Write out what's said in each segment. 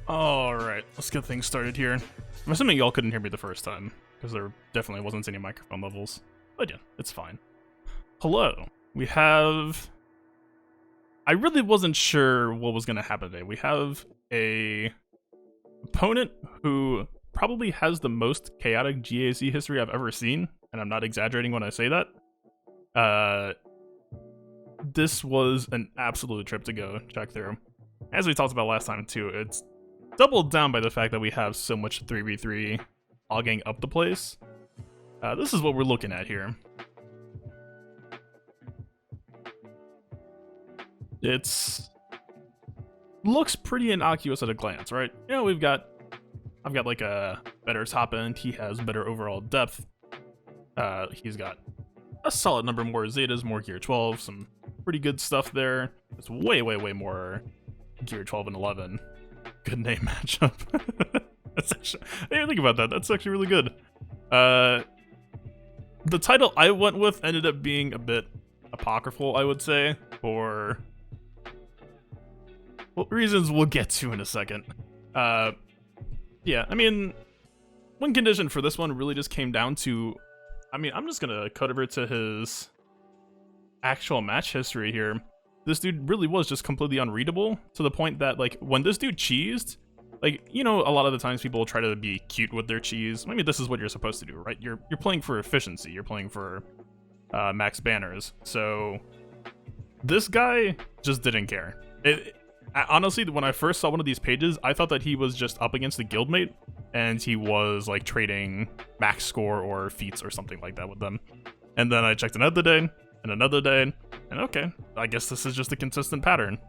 Alright, let's get things started here. I'm assuming y'all couldn't hear me the first time, because there definitely wasn't any microphone levels. But yeah, it's fine. Hello. We have... I really wasn't sure what was going to happen today. We have a opponent who probably has the most chaotic GAC history I've ever seen, and I'm not exaggerating when I say that. This was an absolute trip to go check through. As we talked about last time too, it's doubled down by the fact that we have so much 3v3 hogging up the place. This is what we're looking at here. It's looks pretty innocuous at a glance, right? You know, I've got like a better top end. He has better overall depth. He's got a solid number more Zetas, more Gear 12, some pretty good stuff there. It's way more Gear 12 and 11. Good name matchup. That's actually, I didn't think about that. That's actually really good. The title I went with ended up being a bit apocryphal, I would say, for reasons we'll get to in a second. Yeah, I mean, one condition for this one really just came down to, I mean, I'm just gonna cut over to his actual match history here. This dude really was just completely unreadable, to the point that, like, when this dude cheesed, like, you know, a lot of the times people try to be cute with their cheese. I mean, this is what you're supposed to do, right? You're playing for efficiency. You're playing for max banners. So this guy just didn't care. Honestly, when I first saw one of these pages, I thought that he was just up against a guildmate, and he was, like, trading max score or feats or something like that with them. And then I checked another day, and another day, and okay, I guess this is just a consistent pattern.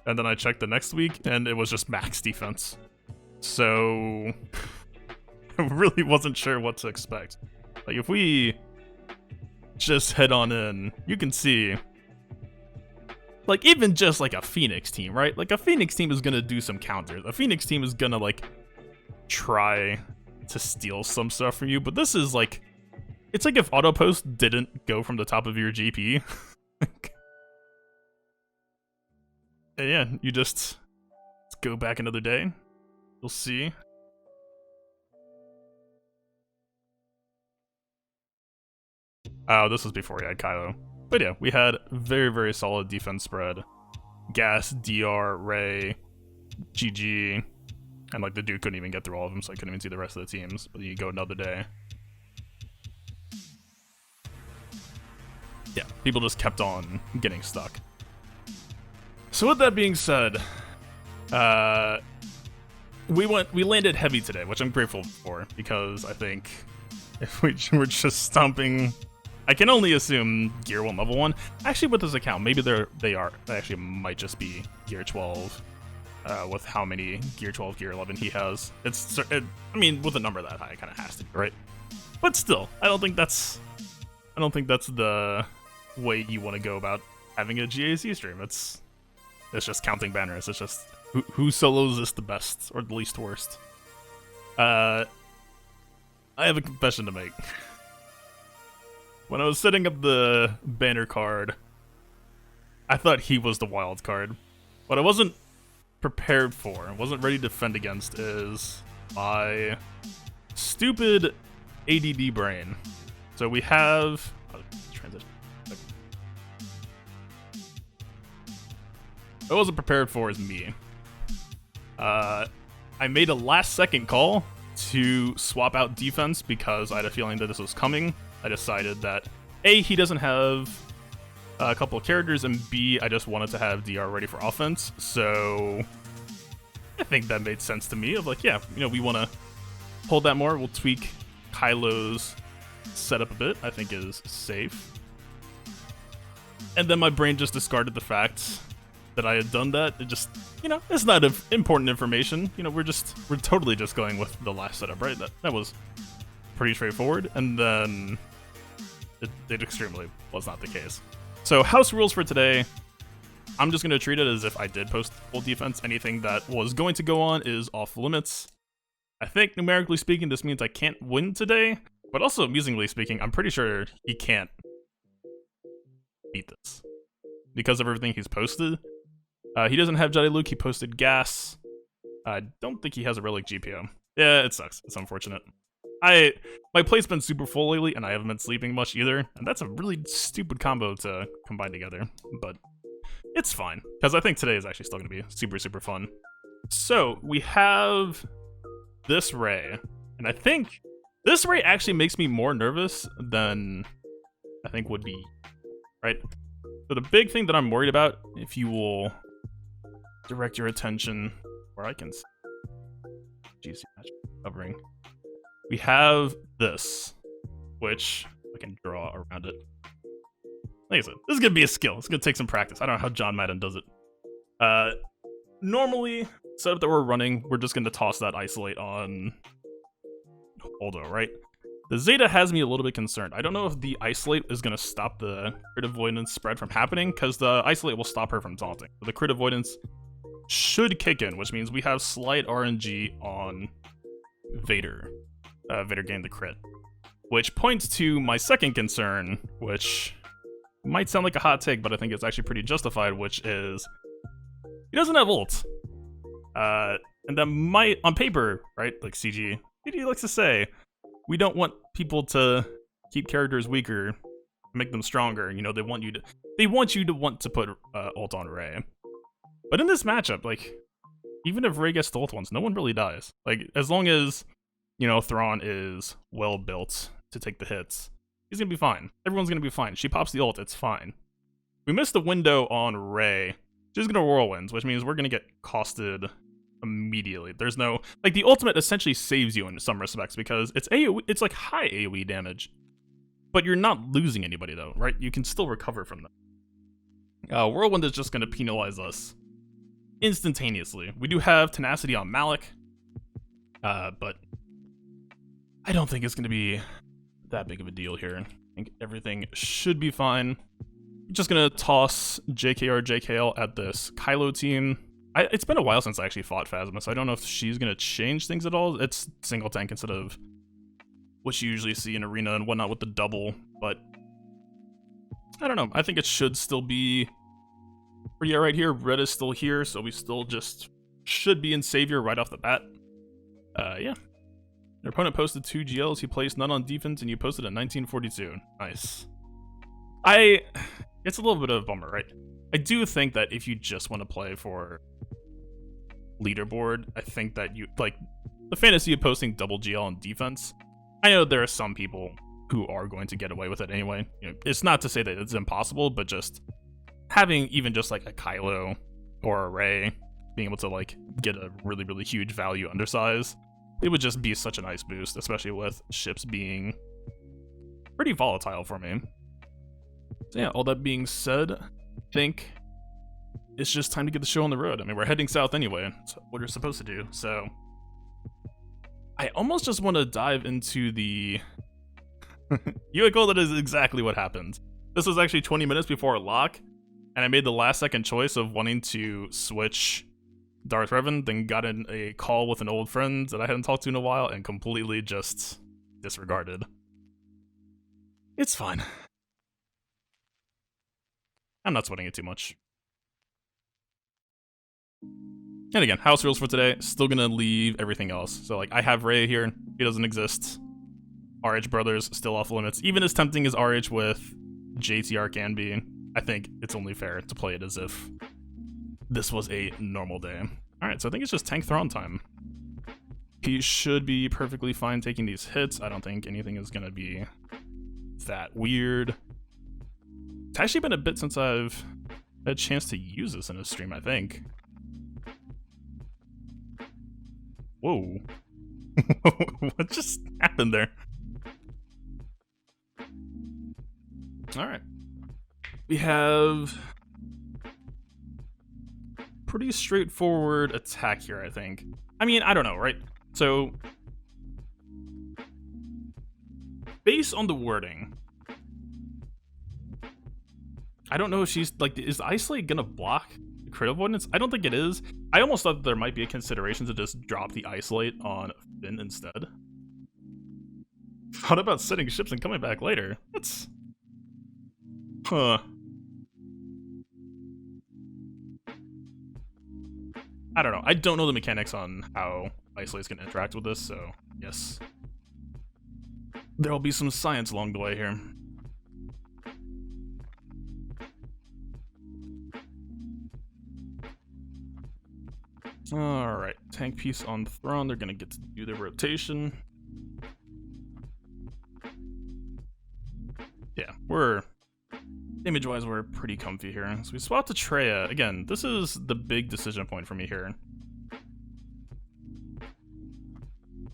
And then I checked the next week, and it was just max defense. So I really wasn't sure what to expect. Like, if we just head on in, you can see, like, even just like a Phoenix team, right? Like, a Phoenix team is gonna do some counters. A Phoenix team is gonna, like, try to steal some stuff from you, but this is like, it's like if autopost didn't go from the top of your GP. And yeah, you just go back another day. You'll see. Oh, this was before we had Kylo. But yeah, we had very solid defense spread. Gas, DR, Ray, GG, and like the dude couldn't even get through all of them, so I couldn't even see the rest of the teams. But then you go another day. Yeah, people just kept on getting stuck. So with that being said, we landed heavy today, which I'm grateful for, because I think if we were just stomping, I can only assume Gear 1 level 1. Actually, with this account, maybe they actually might just be Gear 12, with how many Gear 12, Gear 11 he has. I mean, with a number that high, it kind of has to be, right? But still, I don't think that's the way you want to go about having a GAC stream. It's just counting banners. It's just who solos this the best or the least worst. I have a confession to make. When I was setting up the banner card, I thought he was the wild card. What I wasn't prepared for, wasn't ready to defend against, is my stupid ADD brain. So we have... transition. What I wasn't prepared for is me. I made a last-second call to swap out defense because I had a feeling that this was coming. I decided that A, he doesn't have a couple of characters, and B, I just wanted to have DR ready for offense. So I think that made sense to me. Of like, yeah, you know, we want to hold that more. We'll tweak Kylo's setup a bit. I think is safe. And then my brain just discarded the fact that I had done that. It just, you know, it's not important information. You know, we're totally just going with the last setup, right? That was pretty straightforward, and then it extremely was not the case. So house rules for today, I'm just going to treat it as if I did post full defense. Anything that was going to go on is off limits. I think numerically speaking, this means I can't win today, but also amusingly speaking, I'm pretty sure he can't beat this because of everything he's posted. He doesn't have Jedi Luke. He posted Gas. I don't think he has a relic GPO. Yeah, it sucks. It's unfortunate. My plate's been super full lately, and I haven't been sleeping much either, and that's a really stupid combo to combine together, but it's fine, because I think today is actually still going to be super, super fun. So, we have this Ray, and I think this Ray actually makes me more nervous than I think would be, right? So the big thing that I'm worried about, if you will direct your attention where I can see, GC match covering, we have this, which I can draw around it. Like I said, this is going to be a skill. It's going to take some practice. I don't know how John Madden does it. Normally, setup that we're running, we're just going to toss that isolate on Holdo, right? The Zeta has me a little bit concerned. I don't know if the isolate is going to stop the crit avoidance spread from happening, because the isolate will stop her from taunting. The crit avoidance should kick in, which means we have slight RNG on Vader. Vader gained the crit. Which points to my second concern, which might sound like a hot take, but I think it's actually pretty justified, which is he doesn't have ult. And that might, on paper, right, like CG likes to say, we don't want people to keep characters weaker, make them stronger. You know, they want you to want to put ult on Rey. But in this matchup, like, even if Rey gets the ult once, no one really dies. Like, as long as, you know, Thrawn is well built to take the hits, he's gonna be fine. Everyone's gonna be fine. She pops the ult, it's fine. We missed the window on Rey. She's gonna whirlwind, which means we're gonna get costed immediately. There's no, like, the ultimate essentially saves you in some respects because it's AoE, it's like high AoE damage, but you're not losing anybody though, right? You can still recover from them. Whirlwind is just gonna penalize us instantaneously. We do have tenacity on Malik, but I don't think it's gonna be that big of a deal here. I think everything should be fine. Just gonna toss JKL at this Kylo team. It's been a while since I actually fought Phasma, so I don't know if she's gonna change things at all. It's single tank instead of what you usually see in Arena and whatnot with the double, but I don't know. I think it should still be pretty alright here. Red is still here, so we still just should be in Savior right off the bat. Yeah. Your opponent posted 2 GLs, he placed none on defense, and you posted a 1942. Nice. It's a little bit of a bummer, right? I do think that if you just want to play for leaderboard, I think that you, like, the fantasy of posting double GL on defense, I know there are some people who are going to get away with it anyway. You know, it's not to say that it's impossible, but just having even just like a Kylo or a Rey being able to like get a really, really huge value undersize, it would just be such a nice boost, especially with ships being pretty volatile for me. So yeah, all that being said, I think it's just time to get the show on the road. I mean, we're heading south anyway. That's what you're supposed to do. So I almost just want to dive into the... You call that is exactly what happened. This was actually 20 minutes before lock, and I made the last second choice of wanting to switch Darth Revan, then got in a call with an old friend that I hadn't talked to in a while, and completely just disregarded. It's fine. I'm not sweating it too much. And again, house rules for today, still gonna leave everything else. So like, I have Rey here, he doesn't exist. RH Brothers, still off limits. Even as tempting as RH with JTR can be, I think it's only fair to play it as if this was a normal day. Alright, so I think it's just tank Thrawn time. He should be perfectly fine taking these hits. I don't think anything is gonna be that weird. It's actually been a bit since I've had a chance to use this in a stream, I think. Whoa. What just happened there? Alright. We have pretty straightforward attack here, I think. I mean, I don't know, right? So, based on the wording, I don't know if she's, like, is Isolate gonna block the crit avoidance? I don't think it is. I almost thought there might be a consideration to just drop the Isolate on Finn instead. Thought about setting ships and coming back later. That's... Huh. I don't know. I don't know the mechanics on how Isolate's gonna interact with this, so yes. There'll be some science along the way here. Alright, tank piece on the throne. They're gonna get to do their rotation. Yeah, damage-wise, we're pretty comfy here. So we swap to Traya. Again, this is the big decision point for me here.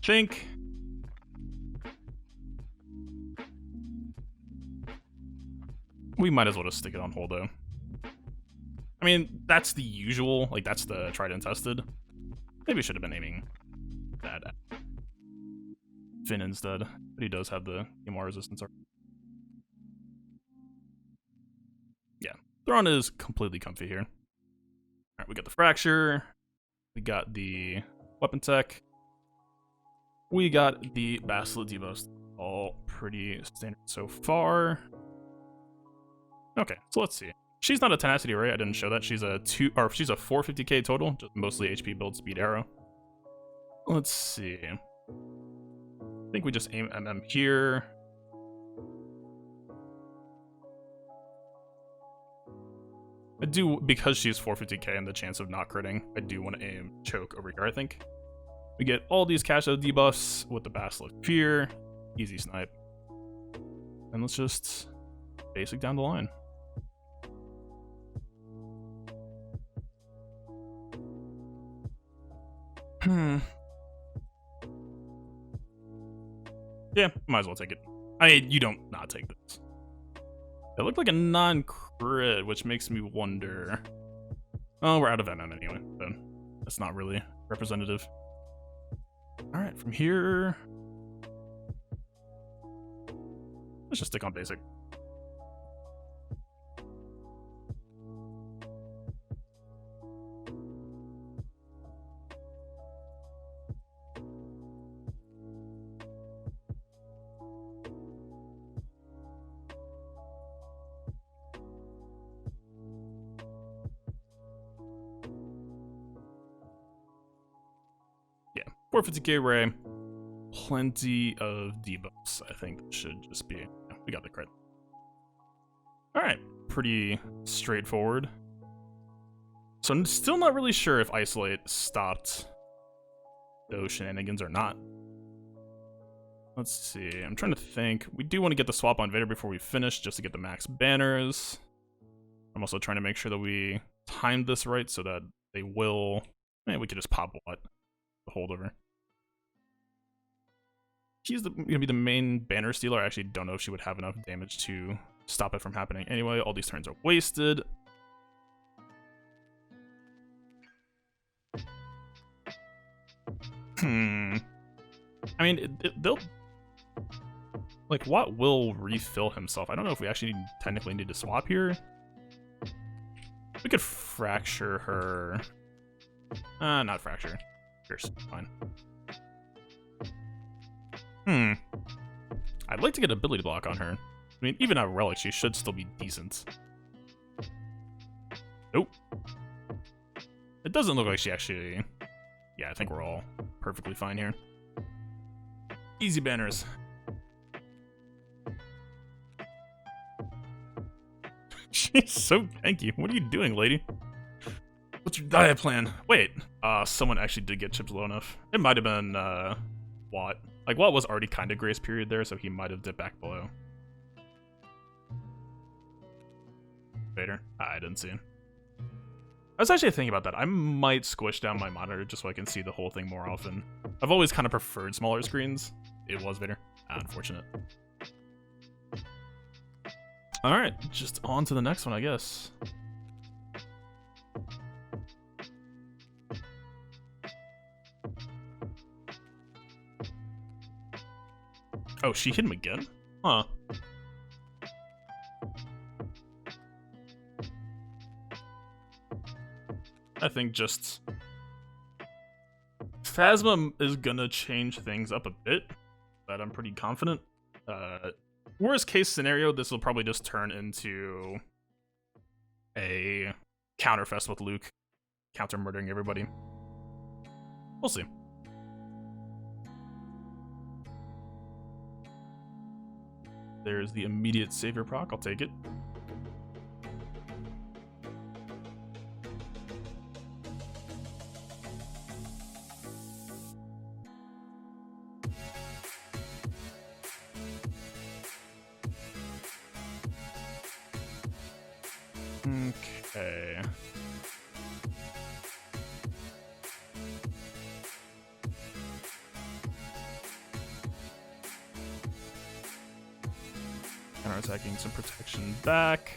Think we might as well just stick it on hold, though. I mean, that's the usual, like, that's the tried and tested. Maybe I should have been aiming that at Finn instead, but he does have the EMR resistance. Yeah, Thrawn is completely comfy here. Alright, we got the Fracture, we got the Weapon Tech, we got the Bastila debuffs. All pretty standard so far. Okay, so let's see. She's not a tenacity array. I didn't show that. She's a 450k total, just mostly HP build speed arrow. Let's see. I think we just aim MM here. I do, because she's 450k and the chance of not critting, I do want to aim choke over here, I think. We get all these cash out debuffs with the Basilisk Fear. Easy snipe. And let's just basic down the line. Yeah, might as well take it. I mean, you don't not take this. It looked like a non-crit, which makes me wonder. Oh, we're out of MM anyway, so that's not really representative. Alright, from here, let's just stick on basic. Yeah, 450k ray, plenty of debuffs. I think should just be, yeah, we got the crit. Alright, pretty straightforward. So I'm still not really sure if Isolate stopped those shenanigans or not. Let's see, I'm trying to think. We do want to get the swap on Vader before we finish, just to get the max banners. I'm also trying to make sure that we timed this right so that they will... Man, we could just pop what? The holdover. He's gonna be the main banner stealer. I actually don't know if she would have enough damage to stop it from happening. Anyway, all these turns are wasted. I mean, they'll... Like, Watt will refill himself. I don't know if we actually technically need to swap here. We could fracture her. Not fracture. Pierce, fine. I'd like to get ability block on her. I mean, even at Relic, she should still be decent. Nope. It doesn't look like she actually... Yeah, I think we're all perfectly fine here. Easy banners. She's so tanky. What are you doing, lady? What's your diet plan? Wait, someone actually did get chips low enough. It might have been, Watt. Like, Watt was already kind of grace period there, so he might have dipped back below. Vader? I didn't see him. I was actually thinking about that. I might squish down my monitor just so I can see the whole thing more often. I've always kind of preferred smaller screens. It was Vader. Unfortunate. Alright, just on to the next one, I guess. Oh, she hit him again? Huh. I think just... Phasma is gonna change things up a bit, but I'm pretty confident. Worst case scenario, this will probably just turn into a counterfest with Luke, counter-murdering everybody. We'll see. There's the immediate savior proc. I'll take it. Okay. Counter-attacking some protection back.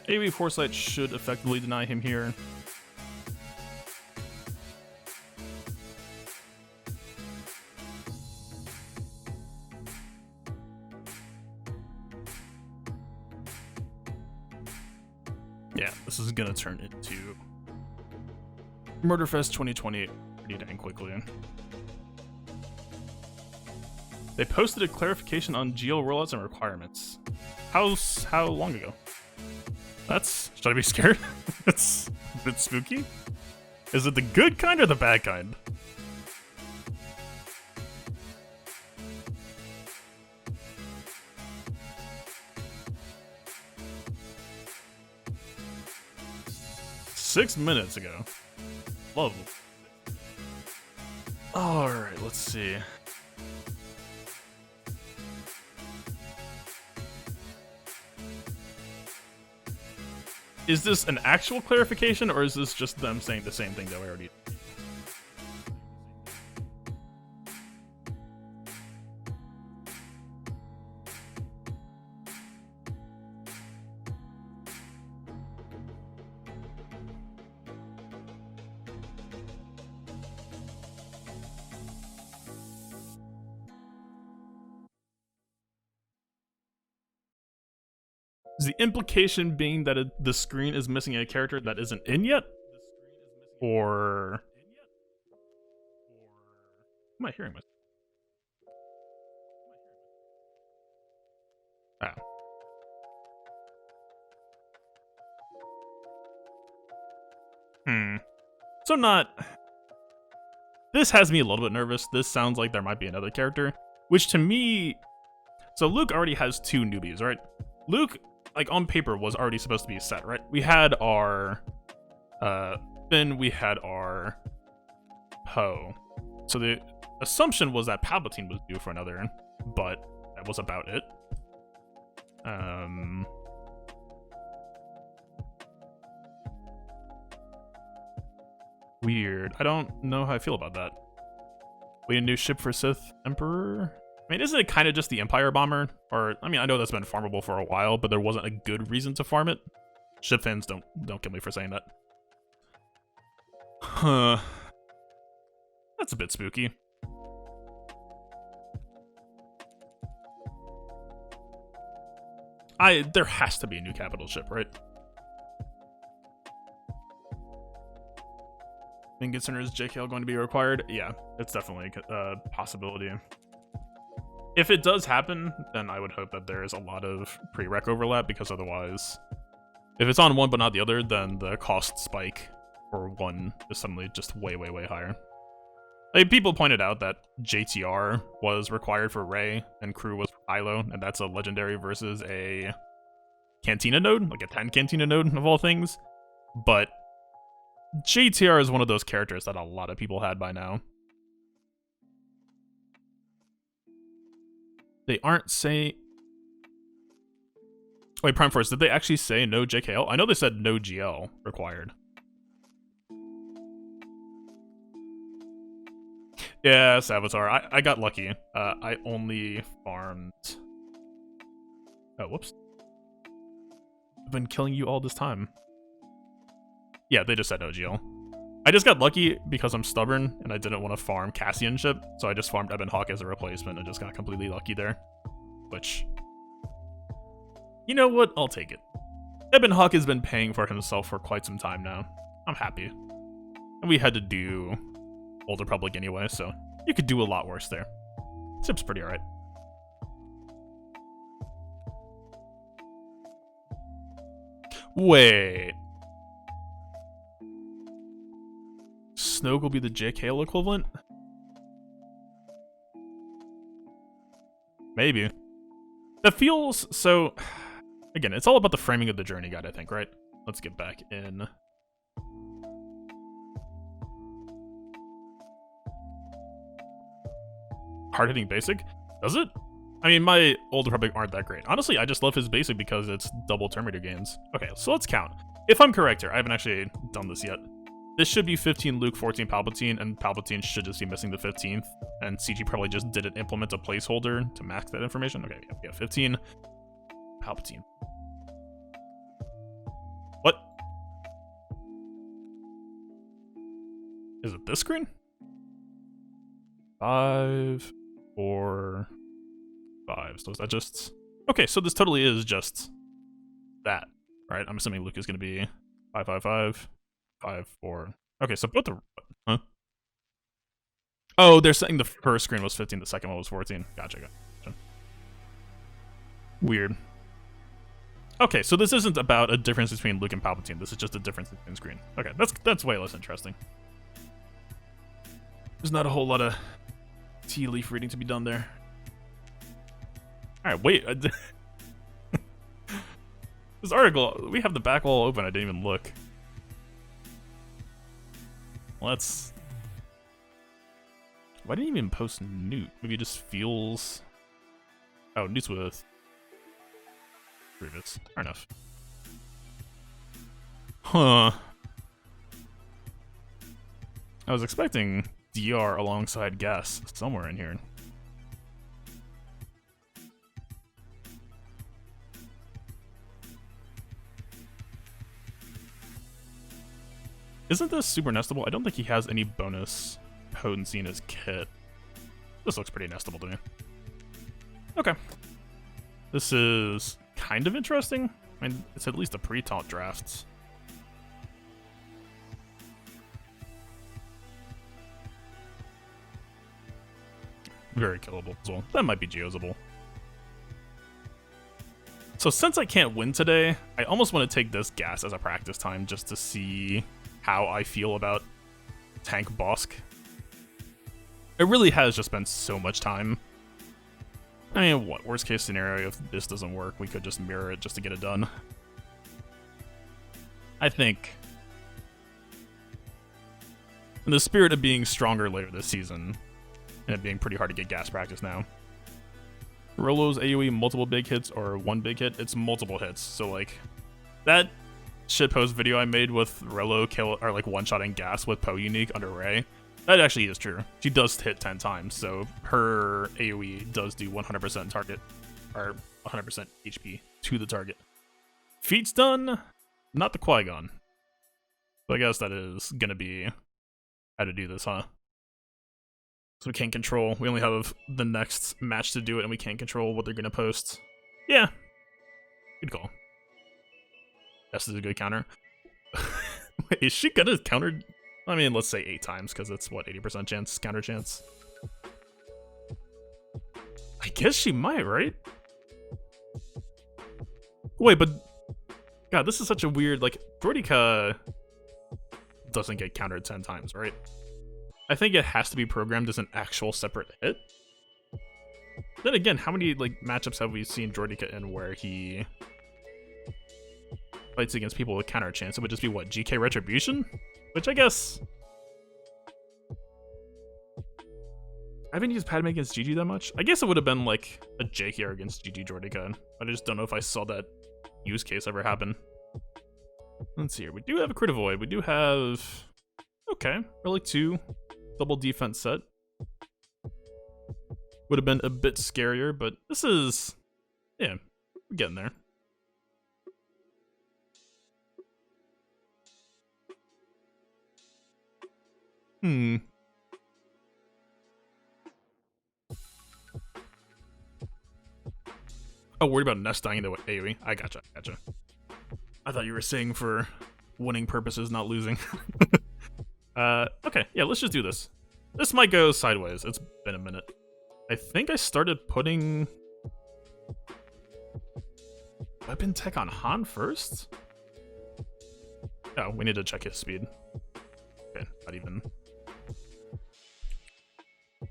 AoE Foresight should effectively deny him here. Yeah, this is gonna turn into Murderfest 2020 pretty dang quickly. They posted a clarification on GL rollouts and requirements. How long ago? Should I be scared? That's a bit spooky. Is it the good kind or the bad kind? Six minutes ago. Lovely. Alright, let's see. Is this an actual clarification, or is this just them saying the same thing that we already... Is the implication being that the screen is missing a character that isn't in yet? Or... Am I hearing myself? Ah. So not... This has me a little bit nervous. This sounds like there might be another character. Which to me... So Luke already has two newbies, right? Luke... like on paper was already supposed to be set, right? We had our Finn, we had our Poe. So the assumption was that Palpatine was due for another, but that was about it. Weird. I don't know how I feel about that. We need a new ship for Sith Emperor? I mean, isn't it kind of just the Empire Bomber? Or, I mean, I know that's been farmable for a while, but there wasn't a good reason to farm it. Ship fans, don't kill me for saying that. Huh. That's a bit spooky. There has to be a new capital ship, right? In consider is JKL going to be required? Yeah, it's definitely a possibility. If it does happen, then I would hope that there is a lot of prereq overlap, because otherwise, if it's on one but not the other, then the cost spike for one is suddenly just way, way, way higher. Like, people pointed out that JTR was required for Rey and crew was for Kylo, and that's a legendary versus a Cantina node, like a 10 Cantina node of all things. But JTR is one of those characters that a lot of people had by now. They aren't saying... Wait, Prime Force, did they actually say no JKL? I know they said no GL required. Yes, Avatar. I got lucky. I only farmed... Oh, whoops. I've been killing you all this time. Yeah, they just said no GL. I just got lucky because I'm stubborn and I didn't want to farm Cassian ship, so I just farmed Ebon Hawk as a replacement and just got completely lucky there. Which... You know what? I'll take it. Ebon Hawk has been paying for himself for quite some time now. I'm happy. And we had to do Old Republic anyway, so you could do a lot worse there. Ship's pretty alright. Wait. Snoke will be the JKL equivalent? Maybe. That feels so... Again, it's all about the framing of the journey guide, I think, right? Let's get back in. Hard-hitting basic? Does it? I mean, my Old Republic aren't that great. Honestly, I just love his basic because it's double Terminator gains. Okay, so let's count. If I'm correct here, I haven't actually done this yet. This should be 15 Luke, 14 Palpatine, and Palpatine should just be missing the 15th. And CG probably just didn't implement a placeholder to max that information. Okay, yeah, 15 Palpatine. What? Is it this screen? 5, 4, 5. So is that just... Okay, so this totally is just that, right? I'm assuming Luke is going to be 5, 5, 5. 5, 4. Okay, so both the... Huh? Oh, they're saying the first screen was 15, the second one was 14. Gotcha. Weird. Okay, so this isn't about a difference between Luke and Palpatine. This is just a difference in screen. Okay, that's way less interesting. There's not a whole lot of tea leaf reading to be done there. Alright, wait. This article, we have the back wall open. I didn't even look. Let's... Why didn't you even post Nute? Maybe it just feels... Oh, Nute's with... Grievous. Fair enough. Huh. I was expecting DR alongside Gas somewhere in here. Isn't this super nestable? I don't think he has any bonus potency in his kit. This looks pretty nestable to me. Okay. This is kind of interesting. I mean, it's at least a pre-taunt draft. Very killable as well. That might be geosable. So since I can't win today, I almost want to take this gas as a practice time just to see how I feel about Tank Bosk. It really has just been so much time. I mean, what, worst case scenario, if this doesn't work, we could just mirror it just to get it done. I think, in the spirit of being stronger later this season, and it being pretty hard to get gas practice now, Rolo's AoE multiple big hits or one big hit? It's multiple hits, so like, that shitpost video I made with Rolo kill, or like one-shotting gas with Poe unique under Rey, that actually is true. She does hit 10 times, so her AoE does do 100% target, or 100% HP to the target. Feat's done, not the Qui-Gon. So I guess that is gonna be how to do this, huh? So we can't control, we only have the next match to do it, and we can't control what they're gonna post. Yeah, good call. This is a good counter. Wait, is she gonna counter? I mean, let's say 8 times, because it's, what, 80% chance, counter chance? I guess she might, right? Wait, but... God, this is such a weird, like, Droideka doesn't get countered 10 times, right? I think it has to be programmed as an actual separate hit. Then again, how many, like, matchups have we seen Droideka in where he fights against people with counter chance? It would just be, what, GK Retribution? Which I guess... I haven't used Padme against GG that much. I guess it would have been like a JKR against GG Droideka. I just don't know if I saw that use case ever happen. Let's see here. We do have a crit avoid. We do have... Okay, Relic 2. Double defense set. Would have been a bit scarier, but this is... Yeah, we're getting there. Oh, worried about Nest dying into AoE? I gotcha. I thought you were saying for winning purposes, not losing. Okay, yeah, let's just do this. This might go sideways. It's been a minute. I think I started putting weapon tech on Han first? Oh, we need to check his speed. Okay, not even.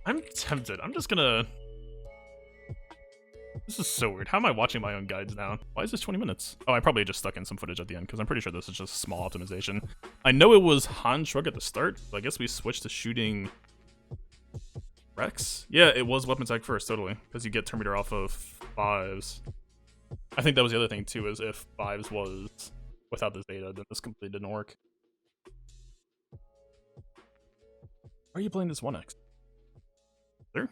I'm tempted. I'm just gonna... This is so weird. How am I watching my own guides now? Why is this 20 minutes? Oh, I probably just stuck in some footage at the end, because I'm pretty sure this is just small optimization. I know it was Han Shrug at the start, but I guess we switched to shooting Rex? Yeah, it was weapon tech first, totally, because you get Terminator off of 5s. I think that was the other thing, too, is if 5s was without this data, then this completely didn't work. Why are you playing this 1x? There?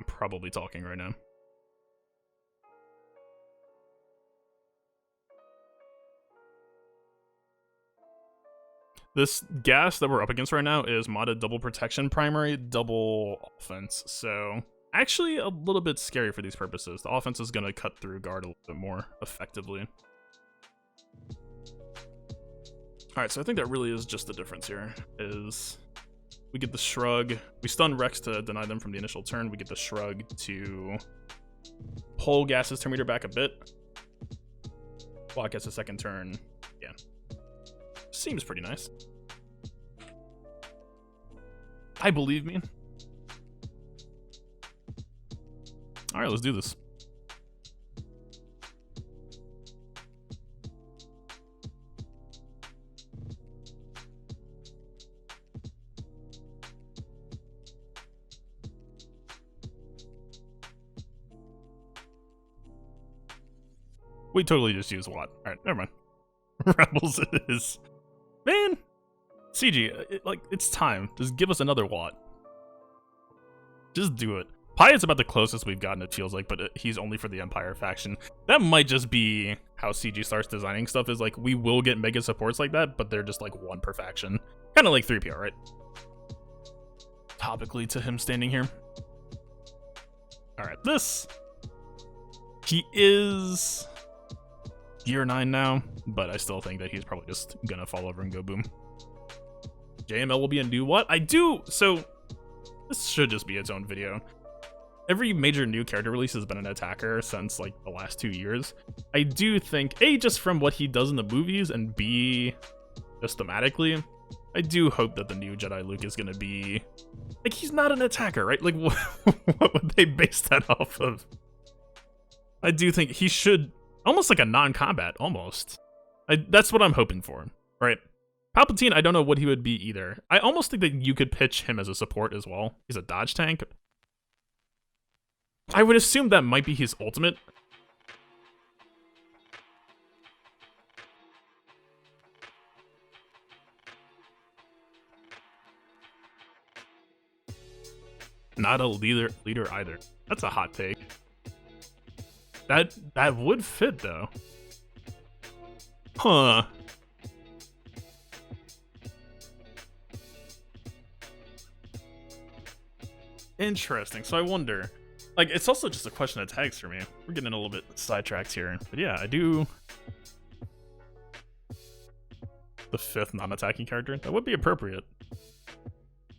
I'm probably talking right now. This gas that we're up against right now is modded double protection primary, double offense. So actually a little bit scary for these purposes. The offense is going to cut through guard a little bit more effectively. All right, so I think that really is just the difference here, is we get the shrug. We stun Rex to deny them from the initial turn. We get the shrug to pull Gas's turn meter back a bit. Block gets a second turn. Yeah. Seems pretty nice. I believe me. All right, let's do this. We totally just used Watt. All right, never mind. Rebels it is. Man, CG, it's time. Just give us another Watt. Just do it. Piett's about the closest we've gotten, it feels like, but he's only for the Empire faction. That might just be how CG starts designing stuff, is like, we will get mega supports like that, but they're just like one per faction. Kind of like 3PO, right? Topically to him standing here. All right, this. He is Gear 9 now, but I still think that he's probably just gonna fall over and go boom. JML will be a new what? I do, so this should just be its own video. Every major new character release has been an attacker since like the last 2 years. I do think, A, just from what he does in the movies, and B, just thematically, I do hope that the new Jedi Luke is gonna be, like, he's not an attacker, right? Like, what would they base that off of? I do think he should, almost like a non-combat, almost. That's what I'm hoping for, right? Palpatine, I don't know what he would be either. I almost think that you could pitch him as a support as well. He's a dodge tank. I would assume that might be his ultimate. Not a leader either. That's a hot take. That would fit though. Huh. Interesting. So I wonder, like, it's also just a question of tags for me. We're getting a little bit sidetracked here, but yeah, I do. The 5th non-attacking character, that would be appropriate.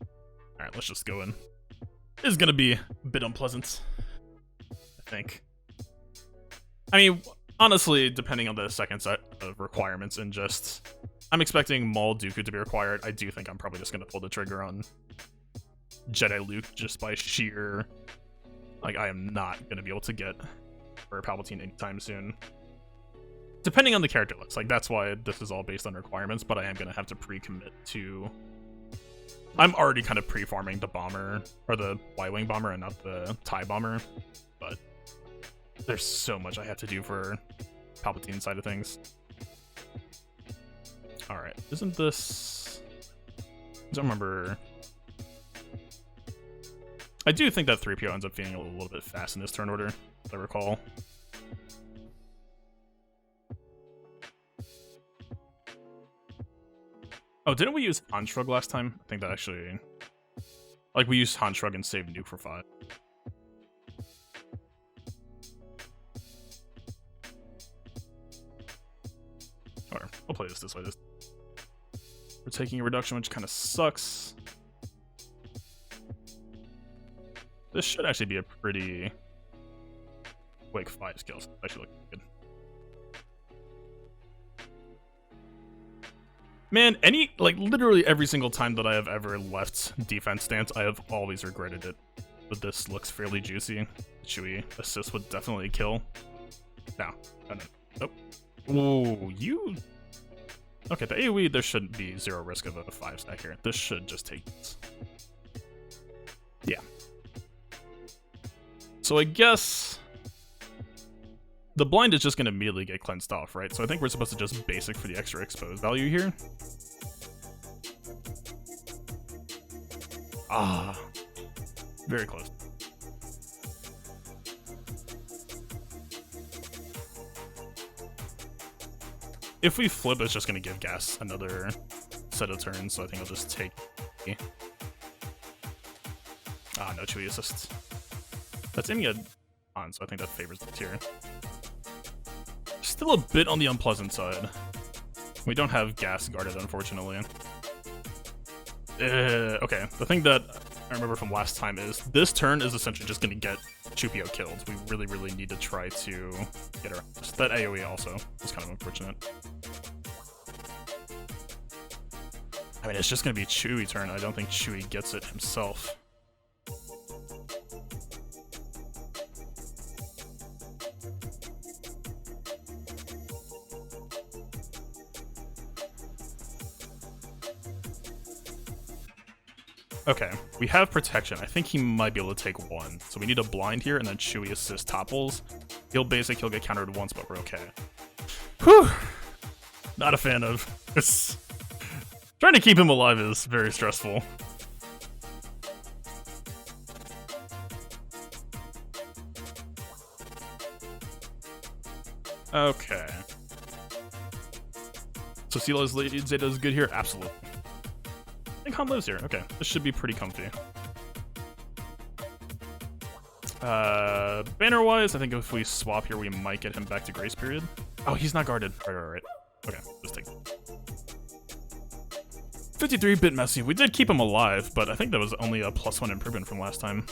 All right, let's just go in. This is gonna be a bit unpleasant, I think. I mean, honestly, depending on the second set of requirements, and just, I'm expecting Maul Dooku to be required. I do think I'm probably just gonna pull the trigger on Jedi Luke just by sheer, like, I am not gonna be able to get for Palpatine anytime soon. Depending on the character list, like, that's why this is all based on requirements, but I am gonna have to pre-commit to, I'm already kind of pre-farming the bomber, or the Y-Wing bomber and not the TIE bomber, but there's so much I have to do for Palpatine side of things. Alright, isn't this, I don't remember. I do think that 3PO ends up feeling a little bit fast in this turn order, if I recall. Oh, didn't we use Han Shrug last time? I think that actually, like, we used Han Shrug and saved Nuke for 5. Or, I'll play this way. We're taking a reduction, which kind of sucks. This should actually be a pretty Wake 5 skills. Actually look good. Man, literally every single time that I have ever left defense stance, I have always regretted it. But this looks fairly juicy. Chewie assist would definitely kill. No. Nope. Ooh, you... Okay, the AoE, there shouldn't be zero risk of a 5 stack here. This should just take this. Yeah. So I guess... the blind is just going to immediately get cleansed off, right? So I think we're supposed to just basic for the extra exposed value here. Ah. Very close. If we flip, it's just going to give Gas another set of turns, so I think I'll just take... Ah, no Chewie assist. That's aiming it on, so I think that favors the tier. Still a bit on the unpleasant side. We don't have Gas guarded, unfortunately. Okay, the thing that I remember from last time is this turn is essentially just going to get Chupio killed. We really, really need to try to get her. That AoE also is kind of unfortunate. I mean, it's just going to be Chewie turn. I don't think Chewie gets it himself. Okay, we have protection. I think he might be able to take one. So we need a blind here, and then Chewie assist topples. He'll basic, he'll get countered once, but we're okay. Whew! Not a fan of this. Trying to keep him alive is very stressful. Okay. So Sila's lead Zeta is good here? Absolutely. I think Han lives here. Okay, this should be pretty comfy. Banner-wise, I think if we swap here, we might get him back to Grace Period. Oh, he's not guarded. Right. Okay, let's take 53-bit messy. We did keep him alive, but I think that was only a +1 improvement from last time.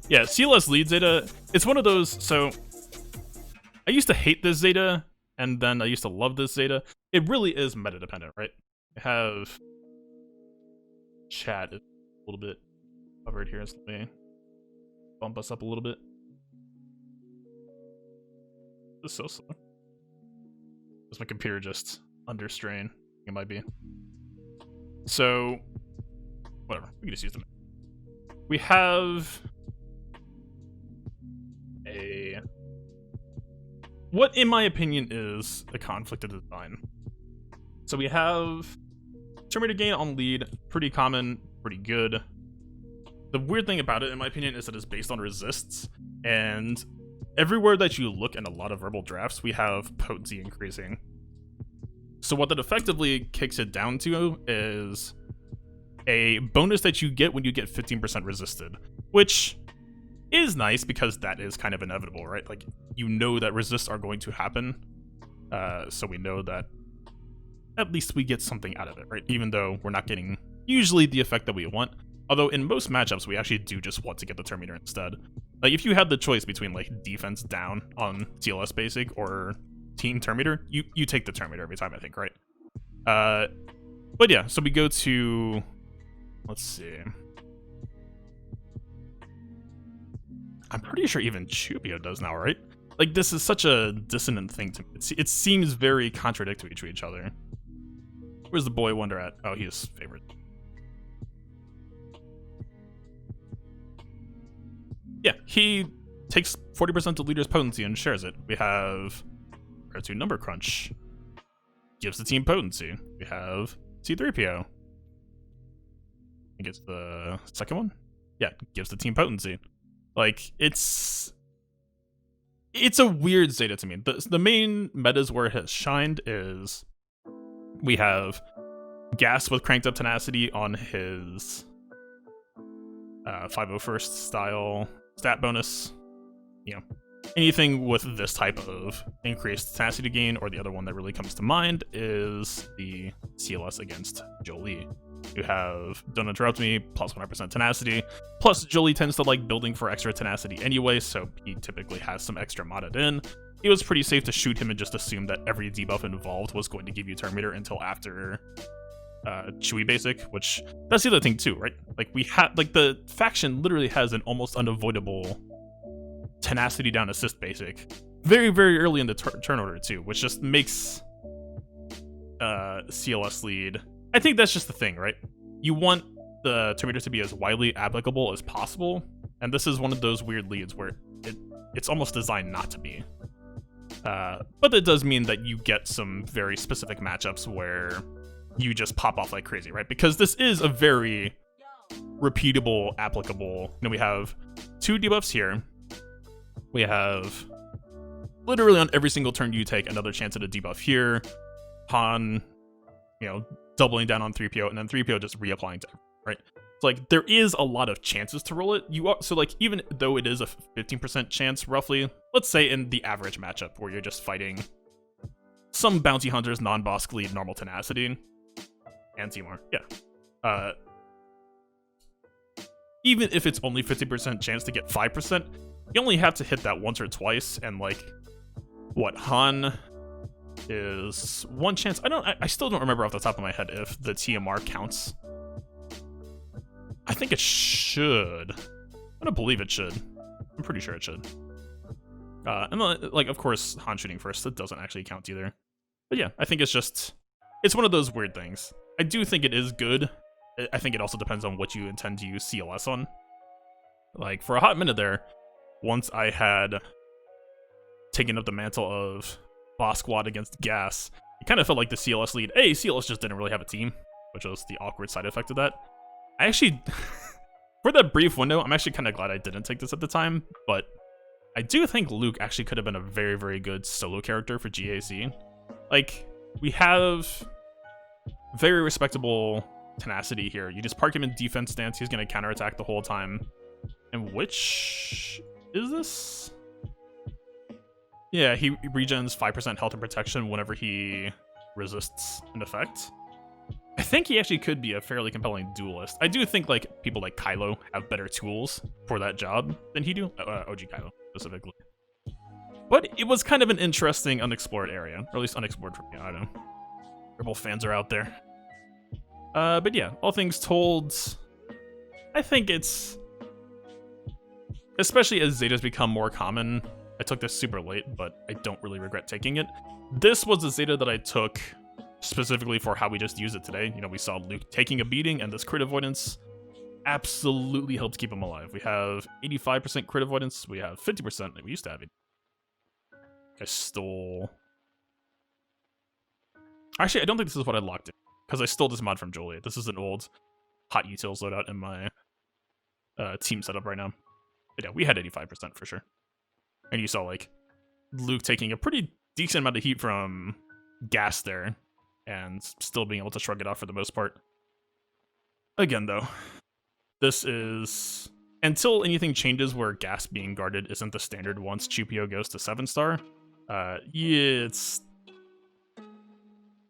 Yeah, Sila's lead Zeta, it's one of those, so... I used to hate this Zeta, and then I used to love this Zeta. It really is meta-dependent, right? I have... Chat is a little bit covered here, so let me bump us up a little bit. This is so slow. Is my computer just under strain? It might be. So, whatever. We can just use them. We have a... what, in my opinion, is a conflict of design. So we have Terminator gain on lead, pretty common, pretty good. The weird thing about it, in my opinion, is that it's based on resists, and everywhere that you look in a lot of verbal drafts, we have potency increasing. So what that effectively kicks it down to is a bonus that you get when you get 15% resisted, which is nice because that is kind of inevitable, right? Like, you know that resists are going to happen, so we know that at least we get something out of it, right? Even though we're not getting usually the effect that we want. Although in most matchups, we actually do just want to get the Terminator instead. Like, if you had the choice between, like, defense down on TLS basic or team Terminator, you take the Terminator every time, I think, right? But yeah, so we go to... let's see. I'm pretty sure even Chupio does now, right? Like, this is such a dissonant thing to me. It seems very contradictory to each other. Where's the boy wonder at? Oh, he is favorite. Yeah, he takes 40% of leader's potency and shares it. We have R2 number crunch. Gives the team potency. We have C3PO. I think it's the second one? Yeah, gives the team potency. Like, it's a weird Zeta to me. The main metas where it has shined is we have Gas with cranked up tenacity on his 501st style stat bonus. You know, anything with this type of increased tenacity gain, or the other one that really comes to mind is the CLS against Jolie. You have Don't Interrupt Me, plus 100% tenacity. Plus, Jolie tends to like building for extra tenacity anyway, so he typically has some extra modded in. It was pretty safe to shoot him and just assume that every debuff involved was going to give you Terminator until after Chewie Basic, which that's the other thing too, right? Like we had like the faction literally has an almost unavoidable tenacity down assist basic very, very early in the turn order too, which just makes CLS lead. I think that's just the thing, right? You want the Terminator to be as widely applicable as possible, and this is one of those weird leads where it's almost designed not to be. But it does mean that you get some very specific matchups where you just pop off like crazy, right? Because this is a very repeatable, applicable. You know, we have 2 debuffs here. We have literally on every single turn you take another chance at a debuff here. Han, you know, doubling down on 3PO, and then 3PO just reapplying to, right? So like there is a lot of chances to roll it. So like even though it is a 15% chance roughly, let's say in the average matchup where you're just fighting some bounty hunters, non-boss lead, normal tenacity, and Timor, yeah. Even if it's only 50% chance to get 5%, you only have to hit that once or twice, and like what Han is 1 chance. I still don't remember off the top of my head if the TMR counts. I think it should. I don't believe it should. I'm pretty sure it should. And then, like, of course, Han shooting first, that doesn't actually count either. But yeah, I think it's one of those weird things. I do think it is good. I think it also depends on what you intend to use CLS on. Like, for a hot minute there, once I had taken up the mantle of Boss Squad against Gas, it kind of felt like the CLS lead. CLS just didn't really have a team, which was the awkward side effect of that. I actually, for that brief window, I'm actually kind of glad I didn't take this at the time, but I do think Luke actually could have been a very, very good solo character for GAC. Like, we have very respectable tenacity here. You just park him in defense stance, he's going to counterattack the whole time. And which is this? Yeah, he regens 5% health and protection whenever he resists an effect. I think he actually could be a fairly compelling duelist. I do think like people like Kylo have better tools for that job than he do. OG Kylo specifically. But it was kind of an interesting unexplored area, or at least unexplored for me. I don't know. Rebel fans are out there. But yeah, all things told, I think it's, especially as Zetas become more common. I took this super late, but I don't really regret taking it. This was a Zeta that I took specifically for how we just used it today. You know, we saw Luke taking a beating, and this crit avoidance absolutely helps keep him alive. We have 85% crit avoidance. We have 50%. We used to have it. I stole... Actually, I don't think this is what I locked in, because I stole this mod from Jolie. This is an old hot utils loadout in my team setup right now. But yeah, we had 85% for sure. And you saw, like, Luke taking a pretty decent amount of heat from Gas there, and still being able to shrug it off for the most part. Again, though, this is... Until anything changes where Gas being guarded isn't the standard once Chupio goes to 7-star, yeah,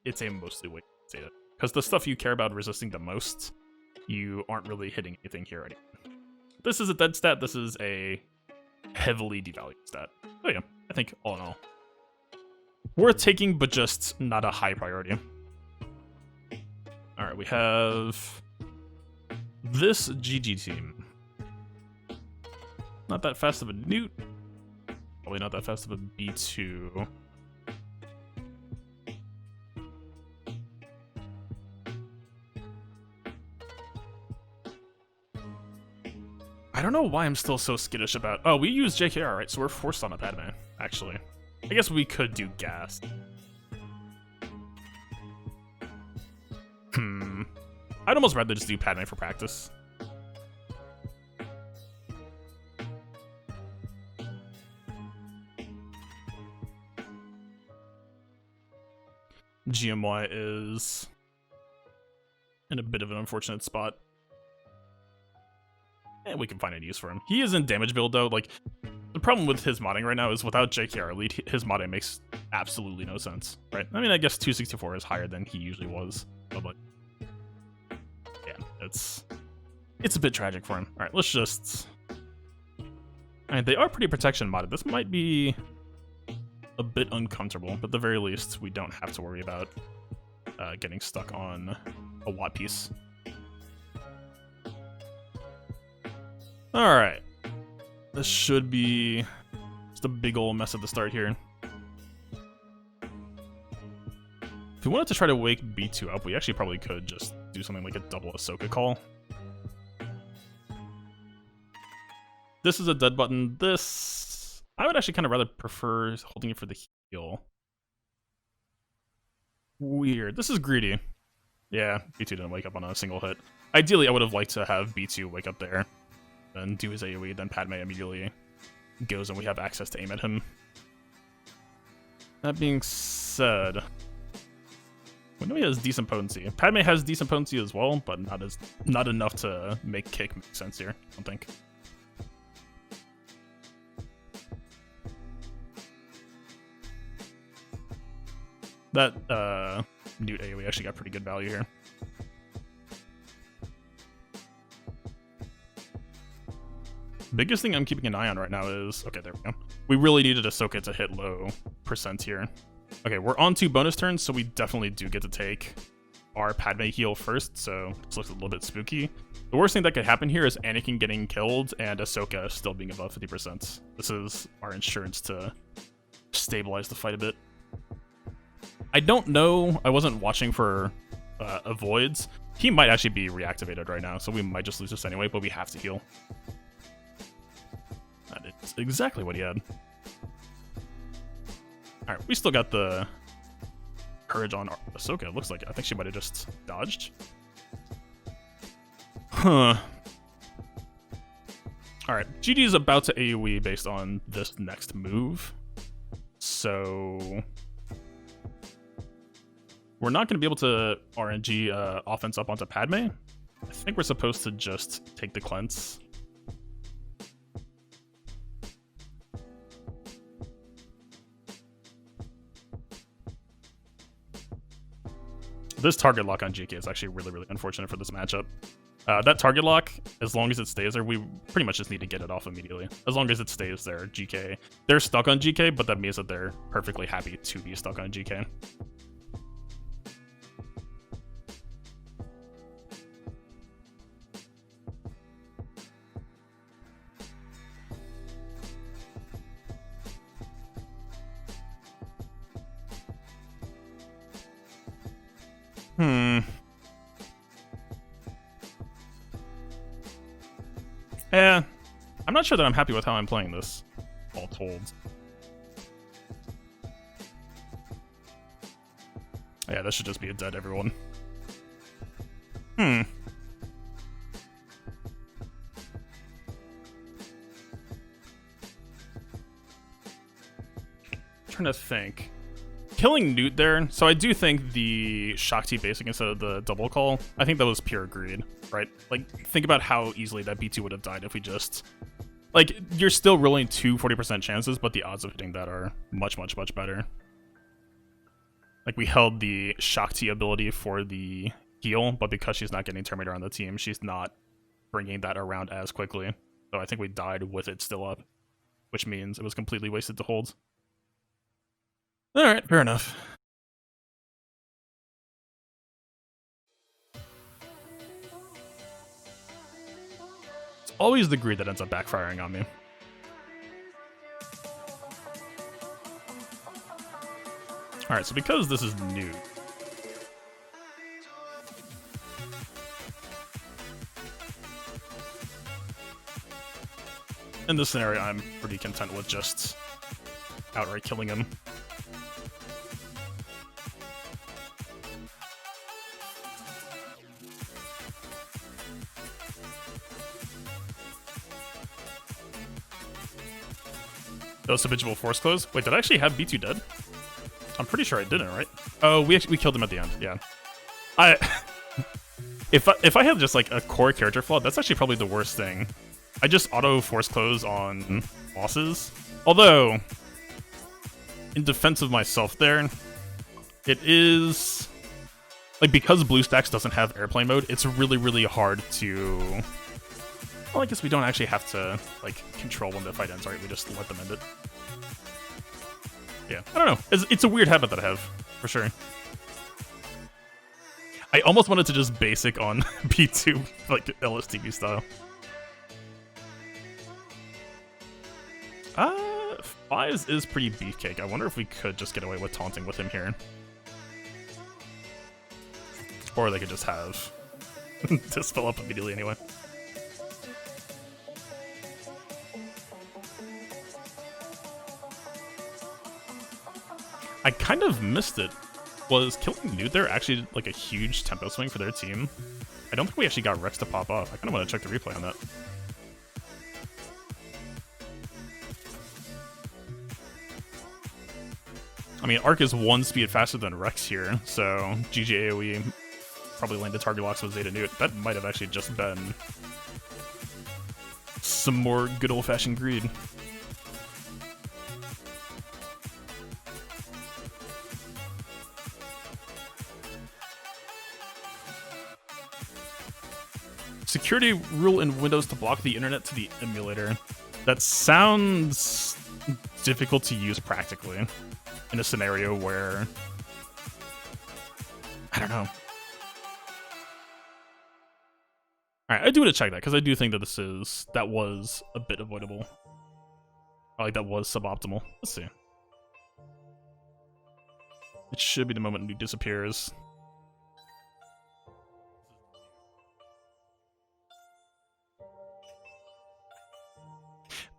it's a mostly weight Zeta. Because the stuff you care about resisting the most, you aren't really hitting anything here already. This is a dead stat, this is a heavily devalued stat. Oh yeah, I think all in all, worth taking, but just not a high priority. Alright, we have this GG team. Not that fast of a Nute. Probably not that fast of a B2. I don't know why I'm still so skittish about... Oh, we use JKR, right? So we're forced on a Padme, actually. I guess we could do Gas. I'd almost rather just do Padme for practice. GMY is in a bit of an unfortunate spot. And we can find a use for him. He is in damage build though. Like, the problem with his modding right now is without JKR lead, his modding makes absolutely no sense, right? I mean, I guess 264 is higher than he usually was, but like, It's a bit tragic for him. All right, let's just. And they are pretty protection modded. This might be a bit uncomfortable, but at the very least, we don't have to worry about getting stuck on a watt piece. All right, this should be just a big old mess at the start here. If we wanted to try to wake B2 up, we actually probably could just do something like a double Ahsoka call. This is a dead button. This, I would actually kind of rather prefer holding it for the heal. Weird. This is greedy. Yeah, B2 didn't wake up on a single hit. Ideally, I would have liked to have B2 wake up there, then do his AoE, then Padme immediately goes and we have access to aim at him. That being said, we know he has decent potency. Padme has decent potency as well, but not enough to make kick make sense here, I don't think. That Nute AoE actually got pretty good value here. Biggest thing I'm keeping an eye on right now is, okay, there we go. We really needed Ahsoka to hit low percent here. Okay, we're on 2 bonus turns, so we definitely do get to take our Padme heal first, so this looks a little bit spooky. The worst thing that could happen here is Anakin getting killed and Ahsoka still being above 50%. This is our insurance to stabilize the fight a bit. I don't know, I wasn't watching for avoids. He might actually be reactivated right now, so we might just lose this anyway, but we have to heal. That is exactly what he had. Alright, we still got the courage on Ahsoka, it looks like. I think she might have just dodged. Huh. Alright, GD is about to AoE based on this next move. So we're not going to be able to RNG offense up onto Padme. I think we're supposed to just take the cleanse. This target lock on GK is actually really, really unfortunate for this matchup. That target lock, as long as it stays there, we pretty much just need to get it off immediately. As long as it stays there, GK. They're stuck on GK, but that means that they're perfectly happy to be stuck on GK. Yeah, I'm not sure that I'm happy with how I'm playing this, all told. Yeah, this should just be a dead everyone. Trying to think. Killing Nute there, so I do think the Shakti basic instead of the double call, I think that was pure greed, right? Like, think about how easily that B2 would have died if we just... Like, you're still rolling 2 40% chances, but the odds of hitting that are much, much, much better. Like, we held the Shakti ability for the heal, but because she's not getting Terminator on the team, she's not bringing that around as quickly. So I think we died with it still up, which means it was completely wasted to hold. Alright, fair enough. It's always the greed that ends up backfiring on me. Alright, so because this is new, in this scenario, I'm pretty content with just outright killing him. Those habitual force close. Wait, did I actually have B2 dead? I'm pretty sure I didn't, right? Oh, we killed him at the end. Yeah. If I had just like a core character flaw, that's actually probably the worst thing. I just auto force close on bosses. Although, in defense of myself there, it is like, because BlueStacks doesn't have airplane mode, it's really, really hard to... Well, I guess we don't actually have to, like, control when the fight ends, right? We just let them end it. Yeah, I don't know. It's a weird habit that I have, for sure. I almost wanted to just basic on P2, like, LSTV style. Fives is pretty beefcake. I wonder if we could just get away with taunting with him here. Or they could just have this fill up immediately anyway. I kind of missed it. Was killing Nute there actually like a huge tempo swing for their team? I don't think we actually got Rex to pop off. I kind of want to check the replay on that. I mean, Arc is 1 speed faster than Rex here, so GG AoE probably landed target locks with Zeta Nute. That might have actually just been some more good old-fashioned greed. Security rule in Windows to block the internet to the emulator. That sounds difficult to use practically in a scenario where... I don't know. Alright, I do want to check that, because I do think that that was a bit avoidable. Or like, that was suboptimal. Let's see. It should be the moment Nute disappears.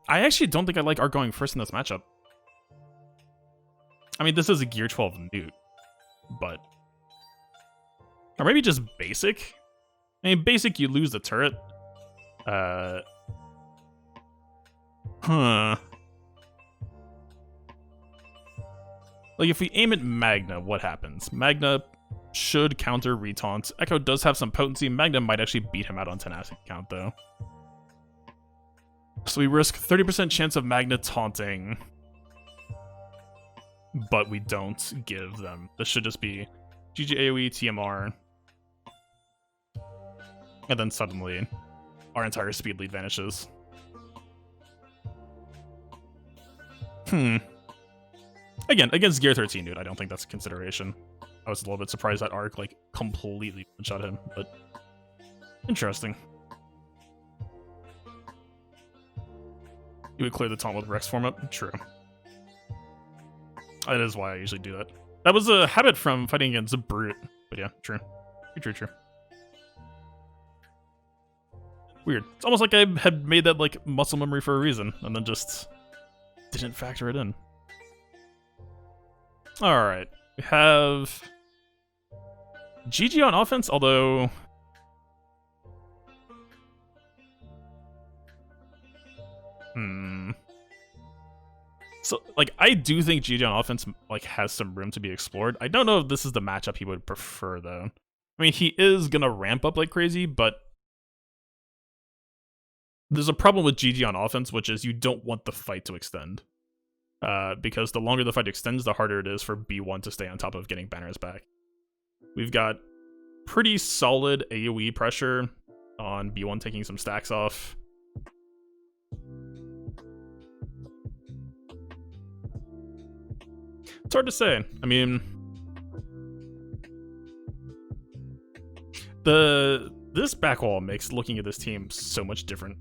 I actually don't think I like Art going first in this matchup. I mean, this is a Gear 12 Nute, but... Or maybe just basic? I mean, basic, you lose the turret. Like, if we aim at Magna, what happens? Magna should counter retaunt. Echo does have some potency. Magna might actually beat him out on tenacity count, though. So we risk 30% chance of Magna taunting, but we don't give them. This should just be GG AoE, TMR, and then suddenly our entire speed lead vanishes. Again, against Gear 13 Nute, I don't think that's a consideration. I was a little bit surprised that Arc, like, completely one-shot him, but interesting. You would clear the taunt with Rex form up? True. That is why I usually do that. That was a habit from fighting against a Brute. But yeah, true. True. Weird. It's almost like I had made that, like, muscle memory for a reason, and then just didn't factor it in. Alright. We have GG on offense, although... So, like, I do think GG on offense, like, has some room to be explored. I don't know if this is the matchup he would prefer, though. I mean, he is gonna ramp up like crazy, but there's a problem with GG on offense, which is you don't want the fight to extend. Because the longer the fight extends, the harder it is for B1 to stay on top of getting banners back. We've got pretty solid AoE pressure on B1 taking some stacks off. It's hard to say. I mean, this backwall makes looking at this team so much different,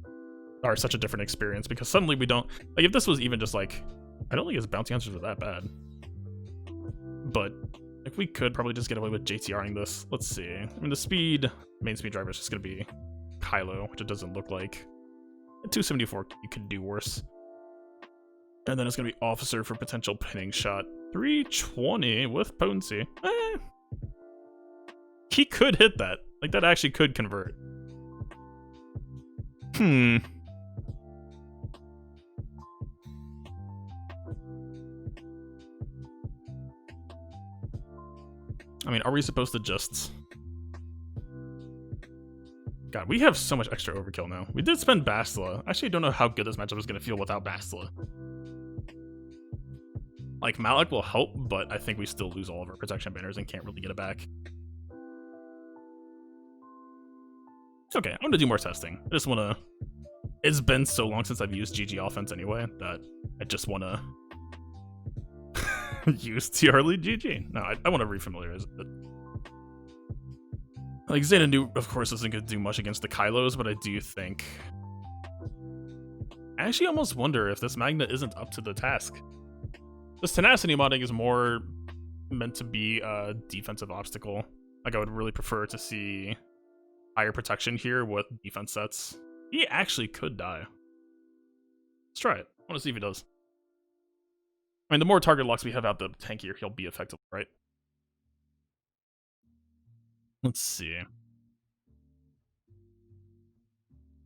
or such a different experience, because suddenly we don't, like, if this was even just like, I don't think his bounty hunters are that bad, but like, we could probably just get away with JTRing this. Let's see. I mean, the main speed driver is just gonna be Kylo, which it doesn't look like. At 274, you could do worse. And then it's gonna be Officer for potential pinning shot. 320 with potency. He could hit that. Like, that actually could convert. I mean, are we supposed to just... God, we have so much extra overkill now. We did spend Bastila. I actually don't know how good this matchup is going to feel without Bastila. Like, Malak will help, but I think we still lose all of our protection banners and can't really get it back. Okay, I'm gonna do more testing. I just wanna... It's been so long since I've used GG offense anyway that I just wanna use TR lead GG. No, I wanna refamiliarize it. Like, Zeta Nute, of course, isn't gonna do much against the Kylos, but I do think... I actually almost wonder if this Magna isn't up to the task. This tenacity modding is more meant to be a defensive obstacle. Like, I would really prefer to see higher protection here with defense sets. He actually could die. Let's try it. I want to see if he does. I mean, the more target locks we have out, the tankier he'll be effective, right? Let's see.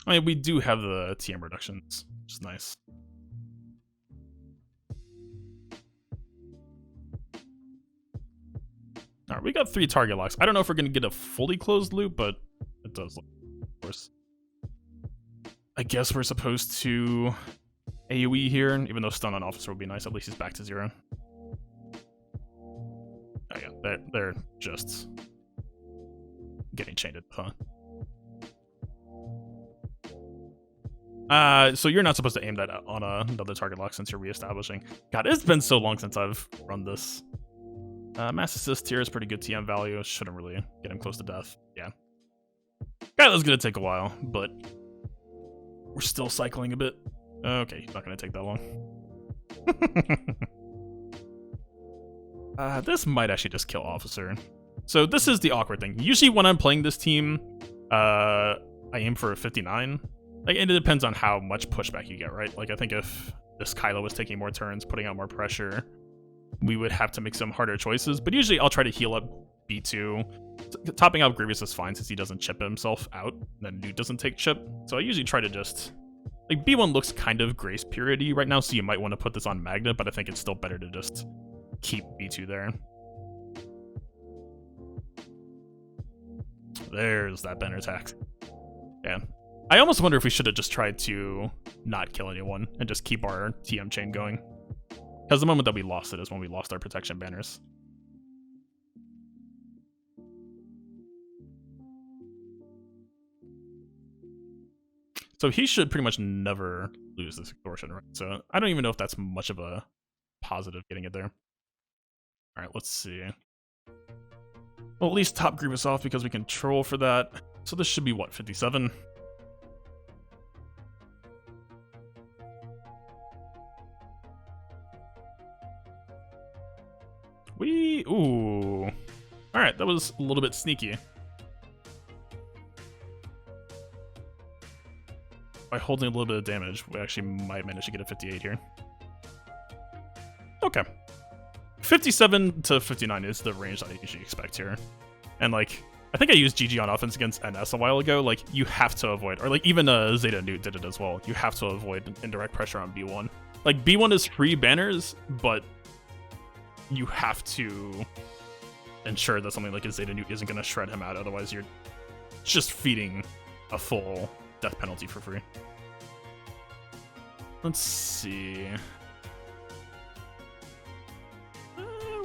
I mean, we do have the TM reductions, which is nice. Alright, we got 3 target locks. I don't know if we're going to get a fully closed loop, but it does look, of course. I guess we're supposed to AoE here, even though stun on officer would be nice. At least he's back to 0. Oh yeah, they're just getting chained, huh? So you're not supposed to aim that on another target lock since you're reestablishing. God, it's been so long since I've run this. Mass assist here is pretty good TM value. Shouldn't really get him close to death. Yeah. God, that's gonna take a while, but we're still cycling a bit. Okay, he's not gonna take that long. This might actually just kill officer. So this is the awkward thing. Usually when I'm playing this team, I aim for a 59. Like, and it depends on how much pushback you get, right? Like, I think if this Kylo was taking more turns, putting out more pressure, we would have to make some harder choices. But usually I'll try to heal up B2. Topping out Grievous is fine since he doesn't chip himself out. Then Nute doesn't take chip. So I usually try to just... Like, B1 looks kind of grace period-y right now, so you might want to put this on Magna, but I think it's still better to just keep B2 there. There's that banner attack. Yeah. I almost wonder if we should have just tried to not kill anyone and just keep our TM chain going. Because the moment that we lost it is when we lost our protection banners. So he should pretty much never lose this extortion, right? So I don't even know if that's much of a positive getting it there. Alright, let's see. Well, at least top Grievous off because we can troll for that. So this should be, what, 57? Ooh. Alright, that was a little bit sneaky. By holding a little bit of damage, we actually might manage to get a 58 here. Okay. 57 to 59 is the range that I usually expect here. And, like, I think I used GG on offense against NS a while ago. Like, you have to avoid, or like even Zeta Nute did it as well. You have to avoid indirect pressure on B1. Like, B1 is free banners, but you have to ensure that something like a Zeta Nute isn't going to shred him out. Otherwise, you're just feeding a full death penalty for free. Let's see.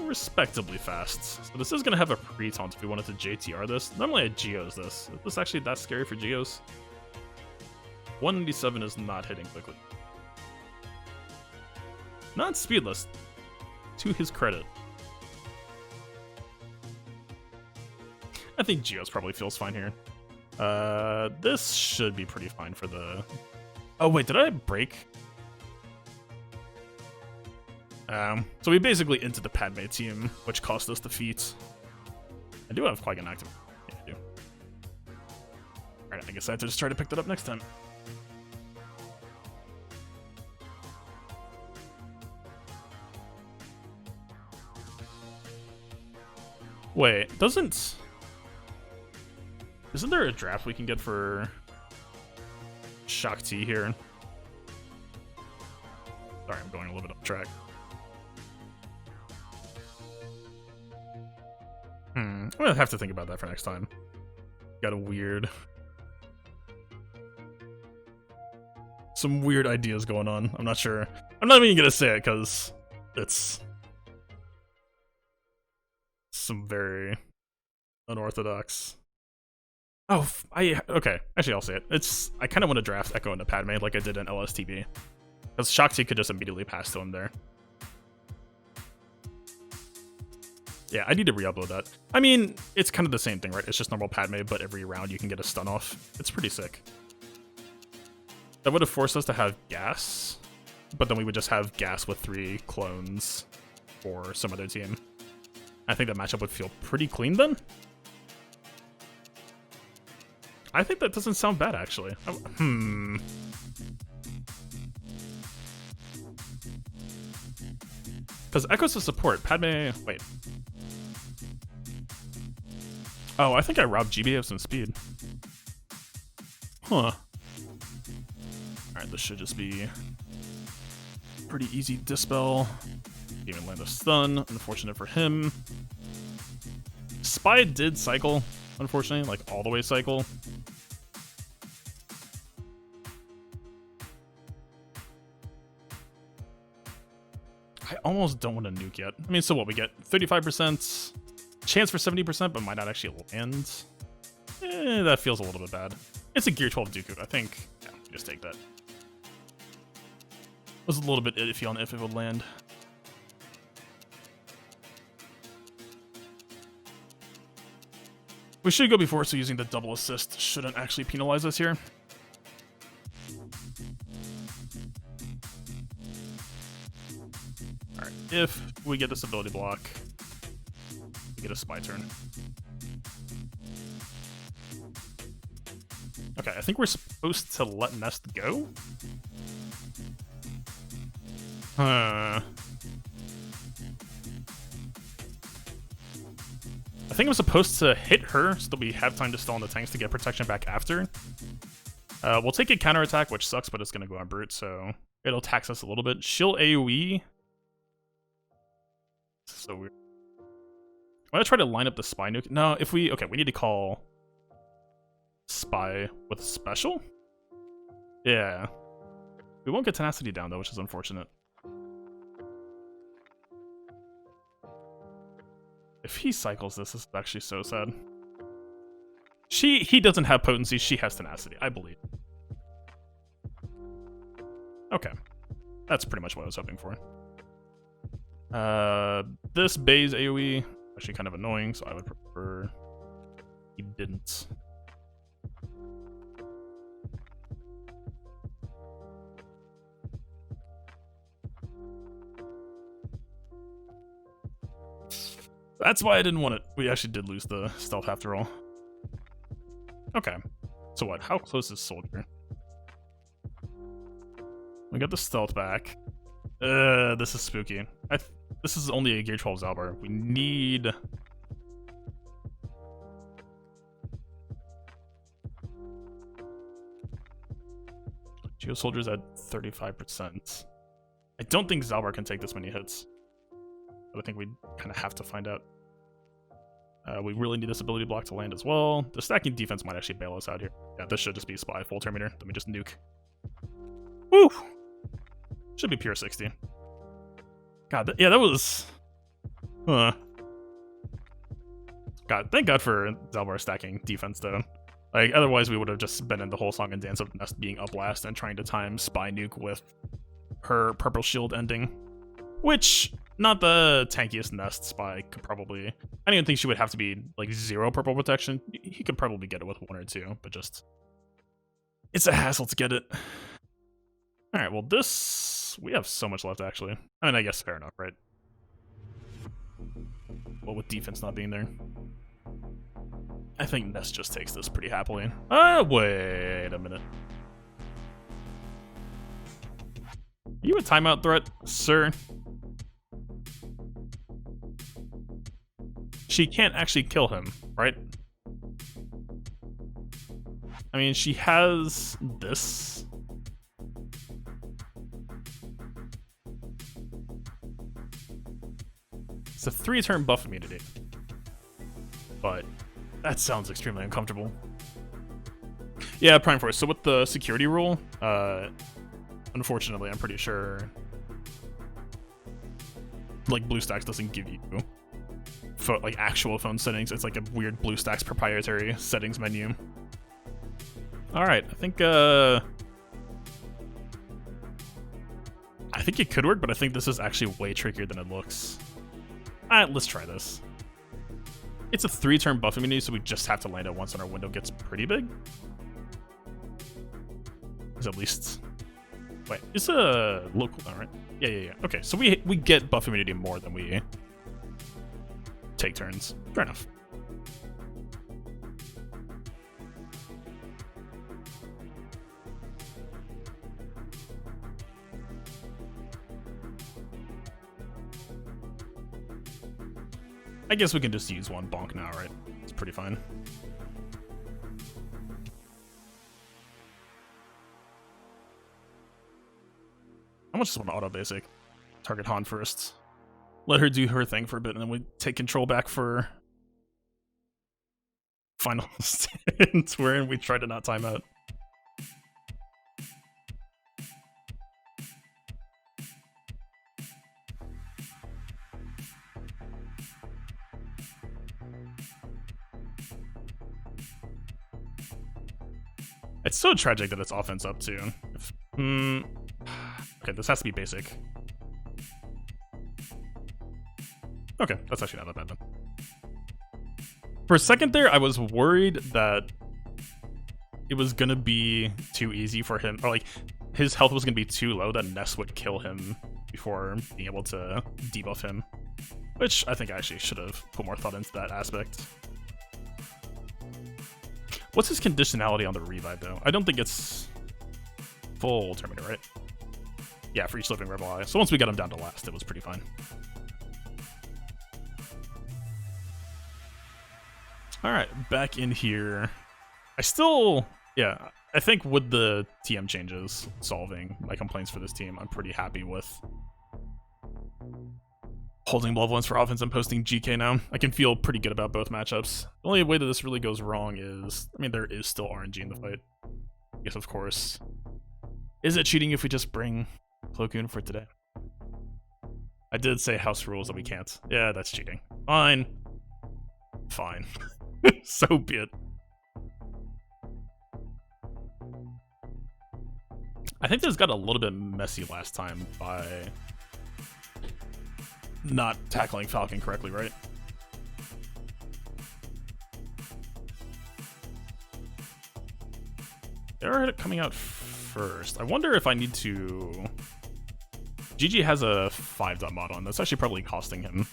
Respectably fast. So this is going to have a pre-taunt if we wanted to JTR this. Normally I Geos this. Is this actually that scary for Geos? 197 is not hitting quickly. Not speedless. To his credit. I think Geos probably feels fine here. This should be pretty fine for the... Oh wait, did I break? So we basically into the Padme team, which cost us defeat. I do have Qui-Gon active. Yeah, I do. Alright, I guess I have to just try to pick that up next time. Wait, isn't there a draft we can get for Shakti here? Sorry, I'm going a little bit off track. I'm gonna have to think about that for next time. Got some weird ideas going on. I'm not sure. I'm not even gonna say it because it's some very unorthodox. Oh, okay. Actually, I'll say it. I kind of want to draft Echo into Padme like I did in LSTB. Because Shakti could just immediately pass to him there. Yeah, I need to re-upload that. I mean, it's kind of the same thing, right? It's just normal Padme, but every round you can get a stun off. It's pretty sick. That would have forced us to have gas, but then we would just have gas with 3 clones for some other team. I think that matchup would feel pretty clean then. I think that doesn't sound bad, actually. Because Echo's a support. Padme... Wait. Oh, I think I robbed GBA of some speed. Huh. Alright, this should just be pretty easy dispel. Even land a stun. Unfortunate for him. Spy did cycle, unfortunately. Like, all the way cycle. I almost don't want to nuke yet. I mean, so what? We get 35%, chance for 70%, but might not actually land. That feels a little bit bad. It's a Gear 12 Dooku. I think, yeah, just take that. Was a little bit iffy on if it would land. We should go before, so using the double assist shouldn't actually penalize us here. Alright, if we get this ability block, we get a spy turn. Okay, I think we're supposed to let Nest go? I think I'm supposed to hit her so that we have time to stall on the tanks to get protection back after. We'll take a counterattack, which sucks, but it's going to go on Brute, so it'll tax us a little bit. She'll AoE. So weird. I'm going to try to line up the Spy nuke. No, if we... Okay, we need to call Spy with a special? Yeah. We won't get Tenacity down, though, which is unfortunate. If he cycles this is actually so sad. He doesn't have potency, she has tenacity, I believe. Okay. That's pretty much what I was hoping for. This Bay's AoE, actually kind of annoying, so I would prefer he didn't. That's why I didn't want it. We actually did lose the stealth after all. Okay. So what? How close is Soldier? We got the stealth back. This is spooky. This is only a Gear 12 Zalbar. We need... Geo Soldier's at 35%. I don't think Zalbar can take this many hits. But I think we kind of have to find out. We really need this ability block to land as well. The stacking defense might actually bail us out here. Yeah, this should just be Spy full Terminator. Let me just nuke. Woo! Should be pure 60. God, yeah, that was... God, thank God for Zalbar stacking defense, though. Like, otherwise we would have just been in the whole song and dance of Nest being up last and trying to time Spy nuke with her purple shield ending. Which... Not the tankiest Nest Spy could probably... I don't even think she would have to be, like, 0 purple protection. He could probably get it with 1 or 2, but just... It's a hassle to get it. Alright, well this... We have so much left, actually. I mean, I guess fair enough, right? Well, with defense not being there. I think Nest just takes this pretty happily. Wait a minute. Are you a timeout threat, sir? She can't actually kill him, right? I mean, she has this. It's a 3-turn buff immunity. But that sounds extremely uncomfortable. Yeah, Prime Force. So with the security rule, unfortunately, I'm pretty sure like BlueStacks doesn't give you like actual phone settings. It's like a weird BlueStacks proprietary settings menu All right, I think it could work, but I think this is actually way trickier than it looks. All right, let's try this. It's a 3-turn buff immunity, so we just have to land it once and our window gets pretty big. Is at least... Wait, it's a low cooldown, right? Yeah. Okay, so we get buff immunity more than we take turns. Fair enough. I guess we can just use one bonk now, right? It's pretty fine. I want just one auto basic. Target Han first. Let her do her thing for a bit, and then we take control back for final stance, wherein we try to not time out. It's so tragic that it's offense up too. Okay, this has to be basic. Okay, that's actually not that bad then. For a second there, I was worried that it was gonna be too easy for him, or like his health was gonna be too low that Ness would kill him before being able to debuff him. Which I think I actually should have put more thought into that aspect. What's his conditionality on the revive, though? I don't think it's full Terminator, right? Yeah, for each living rebel ally. So once we got him down to last, it was pretty fine. Alright, back in here. I think with the TM changes solving my complaints for this team, I'm pretty happy with holding Malevolence for offense and posting GK now. I can feel pretty good about both matchups. The only way that this really goes wrong is, I mean, there is still RNG in the fight. Yes, of course. Is it cheating if we just bring Plo Koon for today? I did say house rules that we can't. Yeah, that's cheating. Fine. Fine. So be it. I think this got a little bit messy last time by not tackling Falcon correctly, right? They're coming out first. I wonder if I need to... GG has a 5-dot mod on. That's actually probably costing him.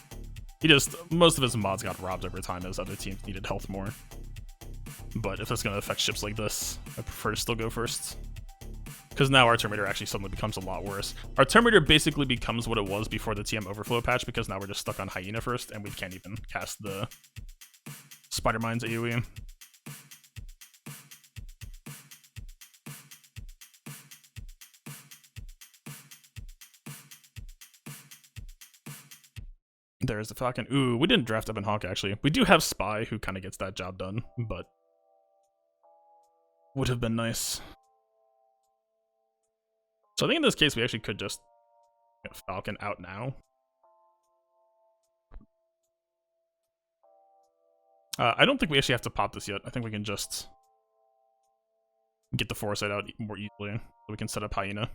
Most of his mods got robbed over time as other teams needed health more. But if that's going to affect ships like this, I prefer to still go first. Because now our Terminator actually suddenly becomes a lot worse. Our Terminator basically becomes what it was before the TM Overflow patch, because now we're just stuck on Hyena first, and we can't even cast the Spider-Mine's AoE. There's the Falcon. Ooh, we didn't draft Evan Hawk, actually. We do have Spy, who kind of gets that job done, but would have been nice. So I think in this case, we actually could just get Falcon out now. I don't think we actually have to pop this yet. I think we can just get the Foresight out more easily, so we can set up Hyena.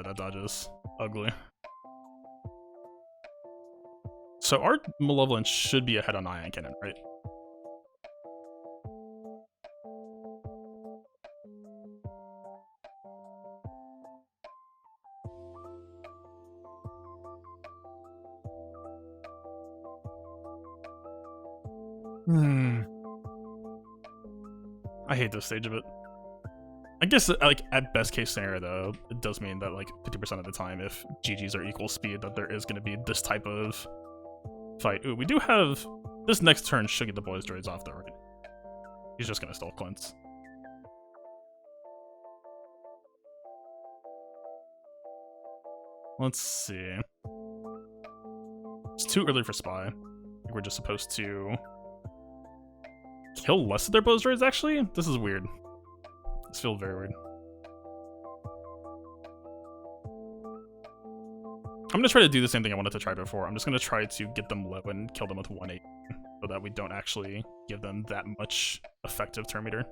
That dodge is ugly. So our Malevolence should be ahead on Ion Cannon, right? I hate this stage of it. I guess, like, at best case scenario, though, it does mean that, like, 50% of the time, if GGs are equal speed, that there is going to be this type of fight. Ooh, we do have... This next turn should get the boys' droids off, though, right? He's just going to stealth cleanse. Let's see. It's too early for Spy. I think we're just supposed to kill less of their bows droids, actually? This is weird. This feels very weird. I'm gonna try to do the same thing I wanted to try before. I'm just gonna try to get them low and kill them with 1-8 so that we don't actually give them that much effective turn meter.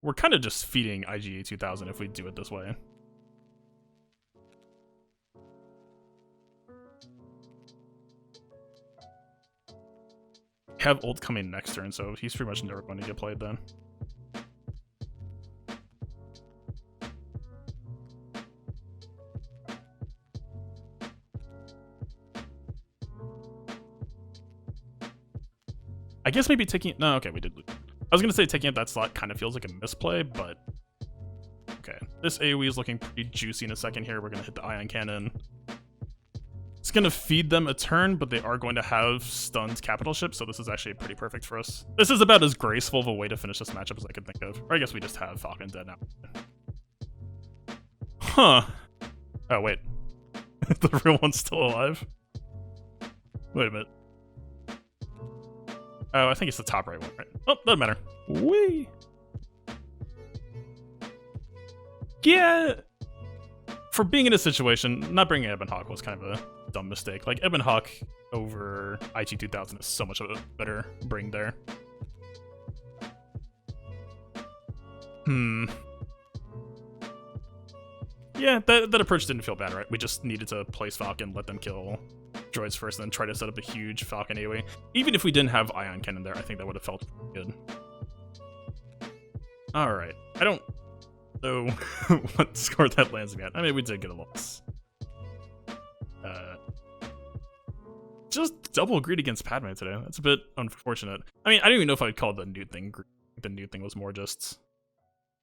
We're kind of just feeding IGA 2000 if we do it this way. Have ult coming next turn, so he's pretty much never going to get played then. I guess maybe taking... No, okay, we did lose. I was going to say taking up that slot kind of feels like a misplay, but... Okay, this AoE is looking pretty juicy in a second here. We're going to hit the ion cannon. It's going to feed them a turn, but they are going to have stunned capital ships, so this is actually pretty perfect for us. This is about as graceful of a way to finish this matchup as I could think of. Or I guess we just have Falcon dead now. Huh. Oh, wait. The real one's still alive? Wait a minute. Oh, I think it's the top right one, right? Oh, doesn't matter. Whee! Yeah! For being in a situation, not bringing Ebon Hawk was kind of a dumb mistake. Like, Ebon Hawk over IG 2000 is so much of a better bring there. Yeah, that approach didn't feel bad, right? We just needed to place Falcon, let them kill droids first, and then try to set up a huge Falcon AoE. Even if we didn't have Ion Cannon there, I think that would have felt good. Alright, I don't know what score that lands me at. I mean, we did get a loss. Just double agreed against Padme today. That's a bit unfortunate. I mean, I don't even know if I'd call the Nute thing. The Nute thing was more just...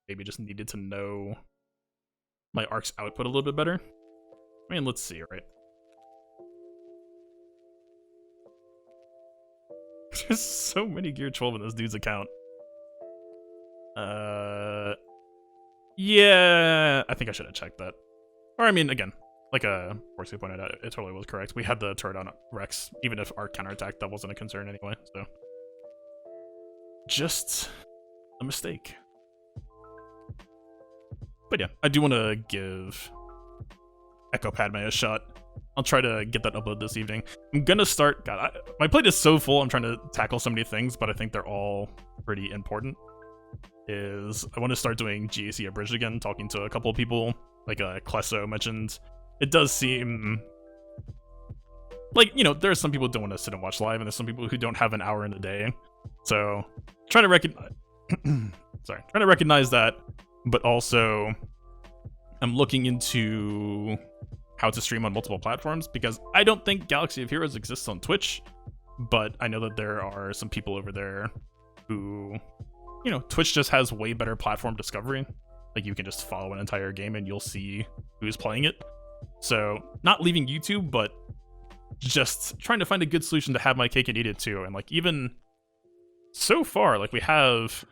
Maybe just needed to know my arc's output a little bit better. I mean, let's see, right? There's so many Gear 12 in this dude's account. Yeah, I think I should have checked that. Or, I mean, again, like Horsey pointed out, it totally was correct. We had the turret on Rex, even if our counterattack, that wasn't a concern anyway, so. Just a mistake. But yeah, I do want to give Echo Padme a shot. I'll try to get that upload this evening. I'm gonna start... God, my plate is so full, I'm trying to tackle so many things, but I think they're all pretty important. I want to start doing GAC Abridged again, talking to a couple of people, like Klesso mentioned. It does seem... Like, you know, there are some people who don't want to sit and watch live, and there's some people who don't have an hour in a day. So, trying to recognize... Sorry, trying to recognize that, but also I'm looking into how to stream on multiple platforms, because I don't think Galaxy of Heroes exists on Twitch, but I know that there are some people over there who, you know, Twitch just has way better platform discovery. Like, you can just follow an entire game and you'll see who's playing it. So, not leaving YouTube, but just trying to find a good solution to have my cake and eat it too. And like, even so far, like, we have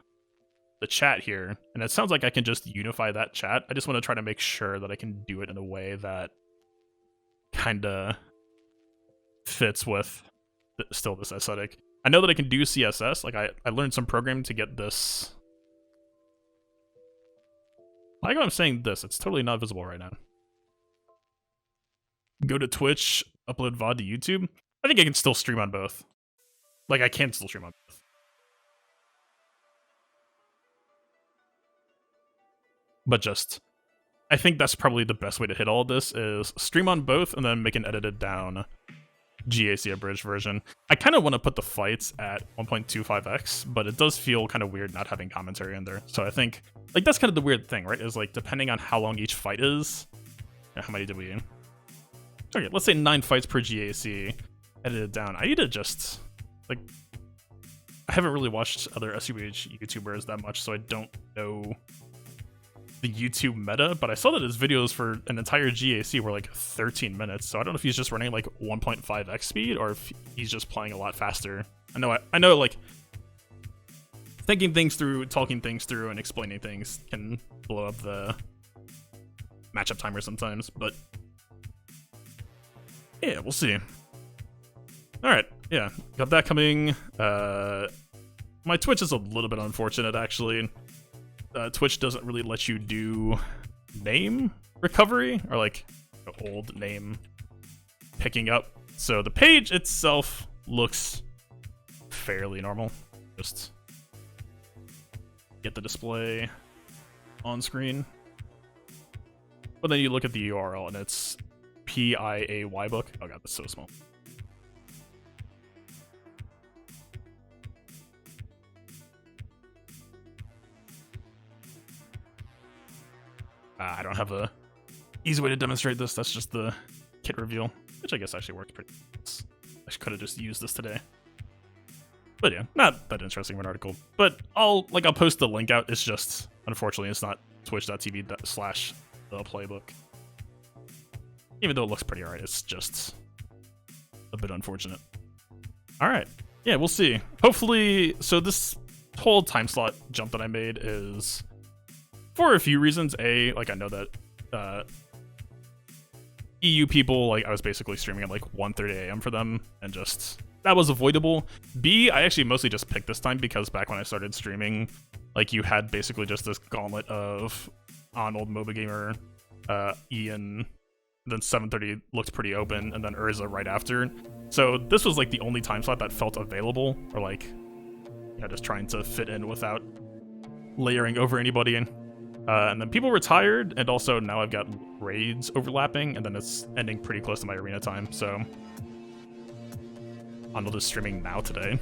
the chat here, and it sounds like I can just unify that chat. I just want to try to make sure that I can do it in a way that kinda fits with still this aesthetic. I know that I can do CSS. Like, I learned some programming to get this. Like I'm saying this, it's totally not visible right now. Go to Twitch, upload VOD to YouTube. I think I can still stream on both. Like, I can still stream on both. But just, I think that's probably the best way to hit all of this, is stream on both and then make an edited down GAC abridged version. I kind of want to put the fights at 1.25x, but it does feel kind of weird not having commentary in there. So I think, like, that's kind of the weird thing, right? Is like, depending on how long each fight is, how many did we... Okay, let's say 9 fights per GAC, edited down. I need to just, like, I haven't really watched other SUH YouTubers that much, so I don't know the YouTube meta, but I saw that his videos for an entire GAC were like 13 minutes, so I don't know if he's just running like 1.5x speed or if he's just playing a lot faster. I know, like, thinking things through, talking things through, and explaining things can blow up the matchup timer sometimes, but yeah, we'll see. Alright, yeah, got that coming. my Twitch is a little bit unfortunate, actually. Twitch doesn't really let you do name recovery, or like old name picking up. So the page itself looks fairly normal. Just get the display on screen. But then you look at the URL and it's PIAY book. Oh god, that's so small. I don't have a easy way to demonstrate this. That's just the kit reveal, which I guess actually works pretty nice. I could have just used this today. But yeah, not that interesting of an article. But I'll post the link out. It's just, unfortunately, it's not twitch.tv/theplaybook. Even though it looks pretty alright, it's just a bit unfortunate. Alright. Yeah, we'll see. Hopefully, so this whole time slot jump that I made is for a few reasons. A, like, I know that EU people, like, I was basically streaming at like 1:30 a.m. for them, and just that was avoidable. B, I actually mostly just picked this time because back when I started streaming, like, you had basically just this gauntlet of Arnold, MOBA Gamer, Ian, then 7:30 looked pretty open, and then Urza right after. So this was like the only time slot that felt available, or like, you know, just trying to fit in without layering over anybody. And then people retired, and also now I've got raids overlapping, and then it's ending pretty close to my arena time, so Arnold is streaming now today.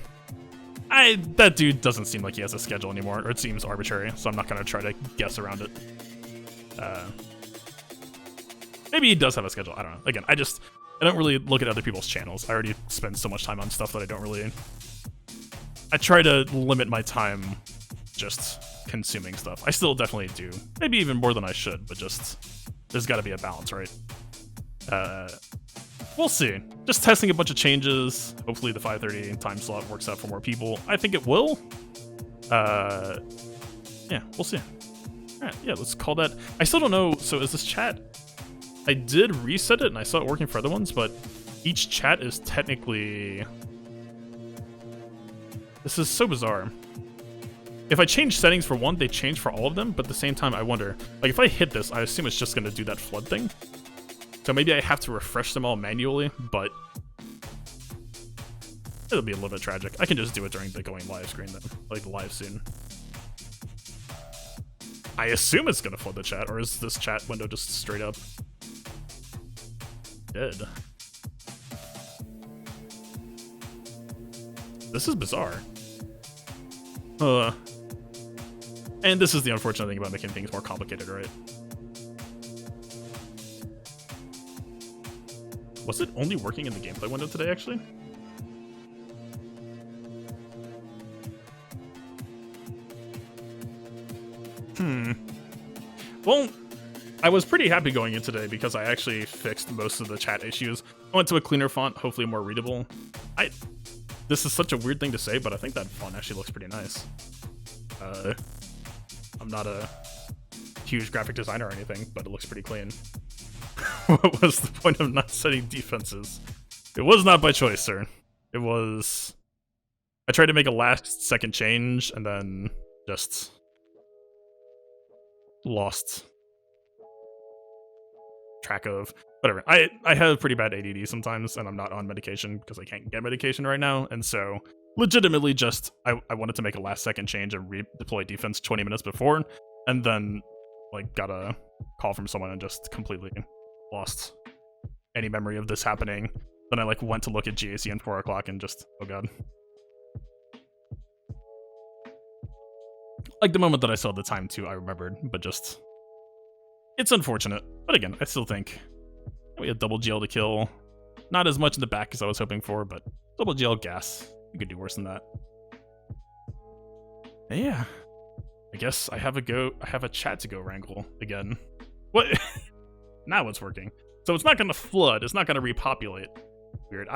That dude doesn't seem like he has a schedule anymore, or it seems arbitrary, so I'm not gonna try to guess around it. Maybe he does have a schedule, I don't know. Again, I don't really look at other people's channels. I already spend so much time on stuff that I don't really... I try to limit my time just consuming stuff. I still definitely do. Maybe even more than I should, but just... there's gotta be a balance, right? We'll see. Just testing a bunch of changes. Hopefully the 5:30 time slot works out for more people. I think it will. Yeah, we'll see. Alright, yeah, let's call that... I still don't know, so is this chat... I did reset it and I saw it working for other ones, but each chat is technically... This is so bizarre. If I change settings for one, they change for all of them, but at the same time, I wonder... Like, if I hit this, I assume it's just going to do that flood thing. So maybe I have to refresh them all manually, but... it'll be a little bit tragic. I can just do it during the going live screen then. Like, live soon. I assume it's going to flood the chat, or is this chat window just straight up dead? This is bizarre. And this is the unfortunate thing about making things more complicated, right? Was it only working in the gameplay window today, actually? Well, I was pretty happy going in today because I actually fixed most of the chat issues. I went to a cleaner font, hopefully more readable. This is such a weird thing to say, but I think that font actually looks pretty nice. I'm not a huge graphic designer or anything, but it looks pretty clean. What was the point of not setting defenses? It was not by choice, sir. It was... I tried to make a last-second change, and then just... lost track of... whatever. I have pretty bad ADD sometimes, and I'm not on medication because I can't get medication right now, and so... legitimately just... I wanted to make a last-second change and redeploy defense 20 minutes before, and then, like, got a call from someone and just completely lost any memory of this happening. Then I, like, went to look at GAC at 4 o'clock and just... oh god. Like, the moment that I saw the time, too, I remembered, but just... it's unfortunate. But again, I still think we had double GL to kill. Not as much in the back as I was hoping for, but double GL gas. You could do worse than that. Yeah. I guess I have a chat to go wrangle again. What? Now it's working. So it's not gonna flood, it's not gonna repopulate. Weird.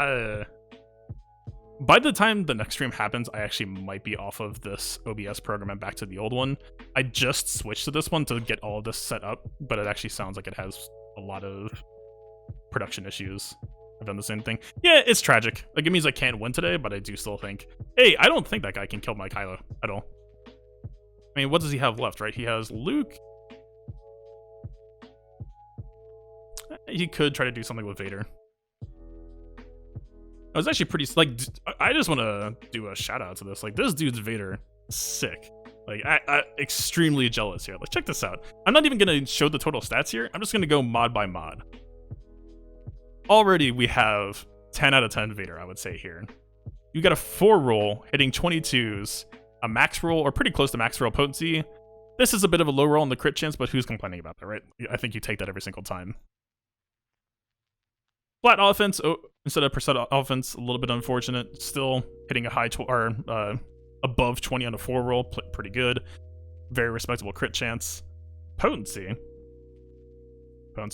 By the time the next stream happens, I actually might be off of this OBS program and back to the old one. I just switched to this one to get all of this set up, but it actually sounds like it has a lot of production issues. I've done the same thing. Yeah, it's tragic. Like, it means I can't win today, but I do still think, hey, I don't think that guy can kill my Kylo at all. I mean, what does he have left, right? He has Luke. He could try to do something with Vader. I was actually pretty, like, I just want to do a shout out to this. Like, this dude's Vader, sick. Like, I extremely jealous here. Like, check this out. I'm not even going to show the total stats here. I'm just going to go mod by mod. Already, we have 10 out of 10 Vader, I would say, here. You got a 4 roll, hitting 22s, a max roll, or pretty close to max roll potency. This is a bit of a low roll on the crit chance, but who's complaining about that, right? I think you take that every single time. Flat offense, instead of percent offense, a little bit unfortunate. Still hitting a high above 20 on a 4 roll, pretty good. Very respectable crit chance. Potency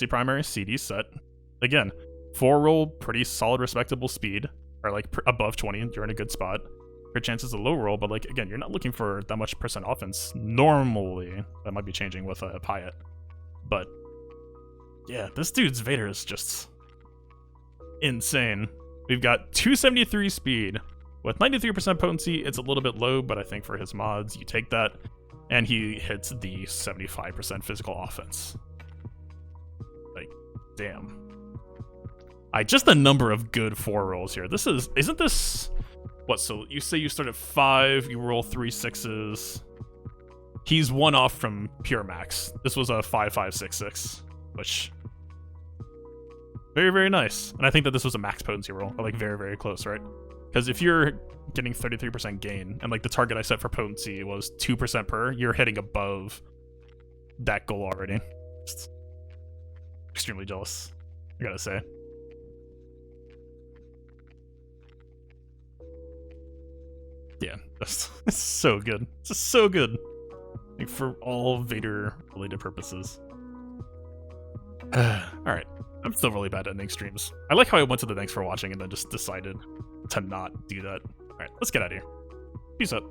primary, CD set. Again, 4 roll, pretty solid, respectable speed, or like above 20. You're in a good spot. Crit chance is a low roll, but like again, you're not looking for that much percent offense normally. That might be changing with Piett, but yeah, this dude's Vader is just insane. We've got 273 speed with 93% potency. It's a little bit low, but I think for his mods, you take that, and he hits the 75% physical offense. Like, damn. Just a number of good 4 rolls here. Isn't this what? So you say you start at 5, you roll 3 6s. He's 1 off from pure max. This was a 5 5 6 6, which very, very nice. And I think that this was a max potency roll, or like very, very close, right? Because if you're getting 33% gain, and like the target I set for potency was 2% per, you're hitting above that goal already. Just extremely jealous, I gotta say. Yeah, that's so good. It's just so good. Like, for all Vader-related purposes. Alright. I'm still really bad at ending streams. I like how I went to the thanks for watching and then just decided to not do that. Alright, let's get out of here. Peace out.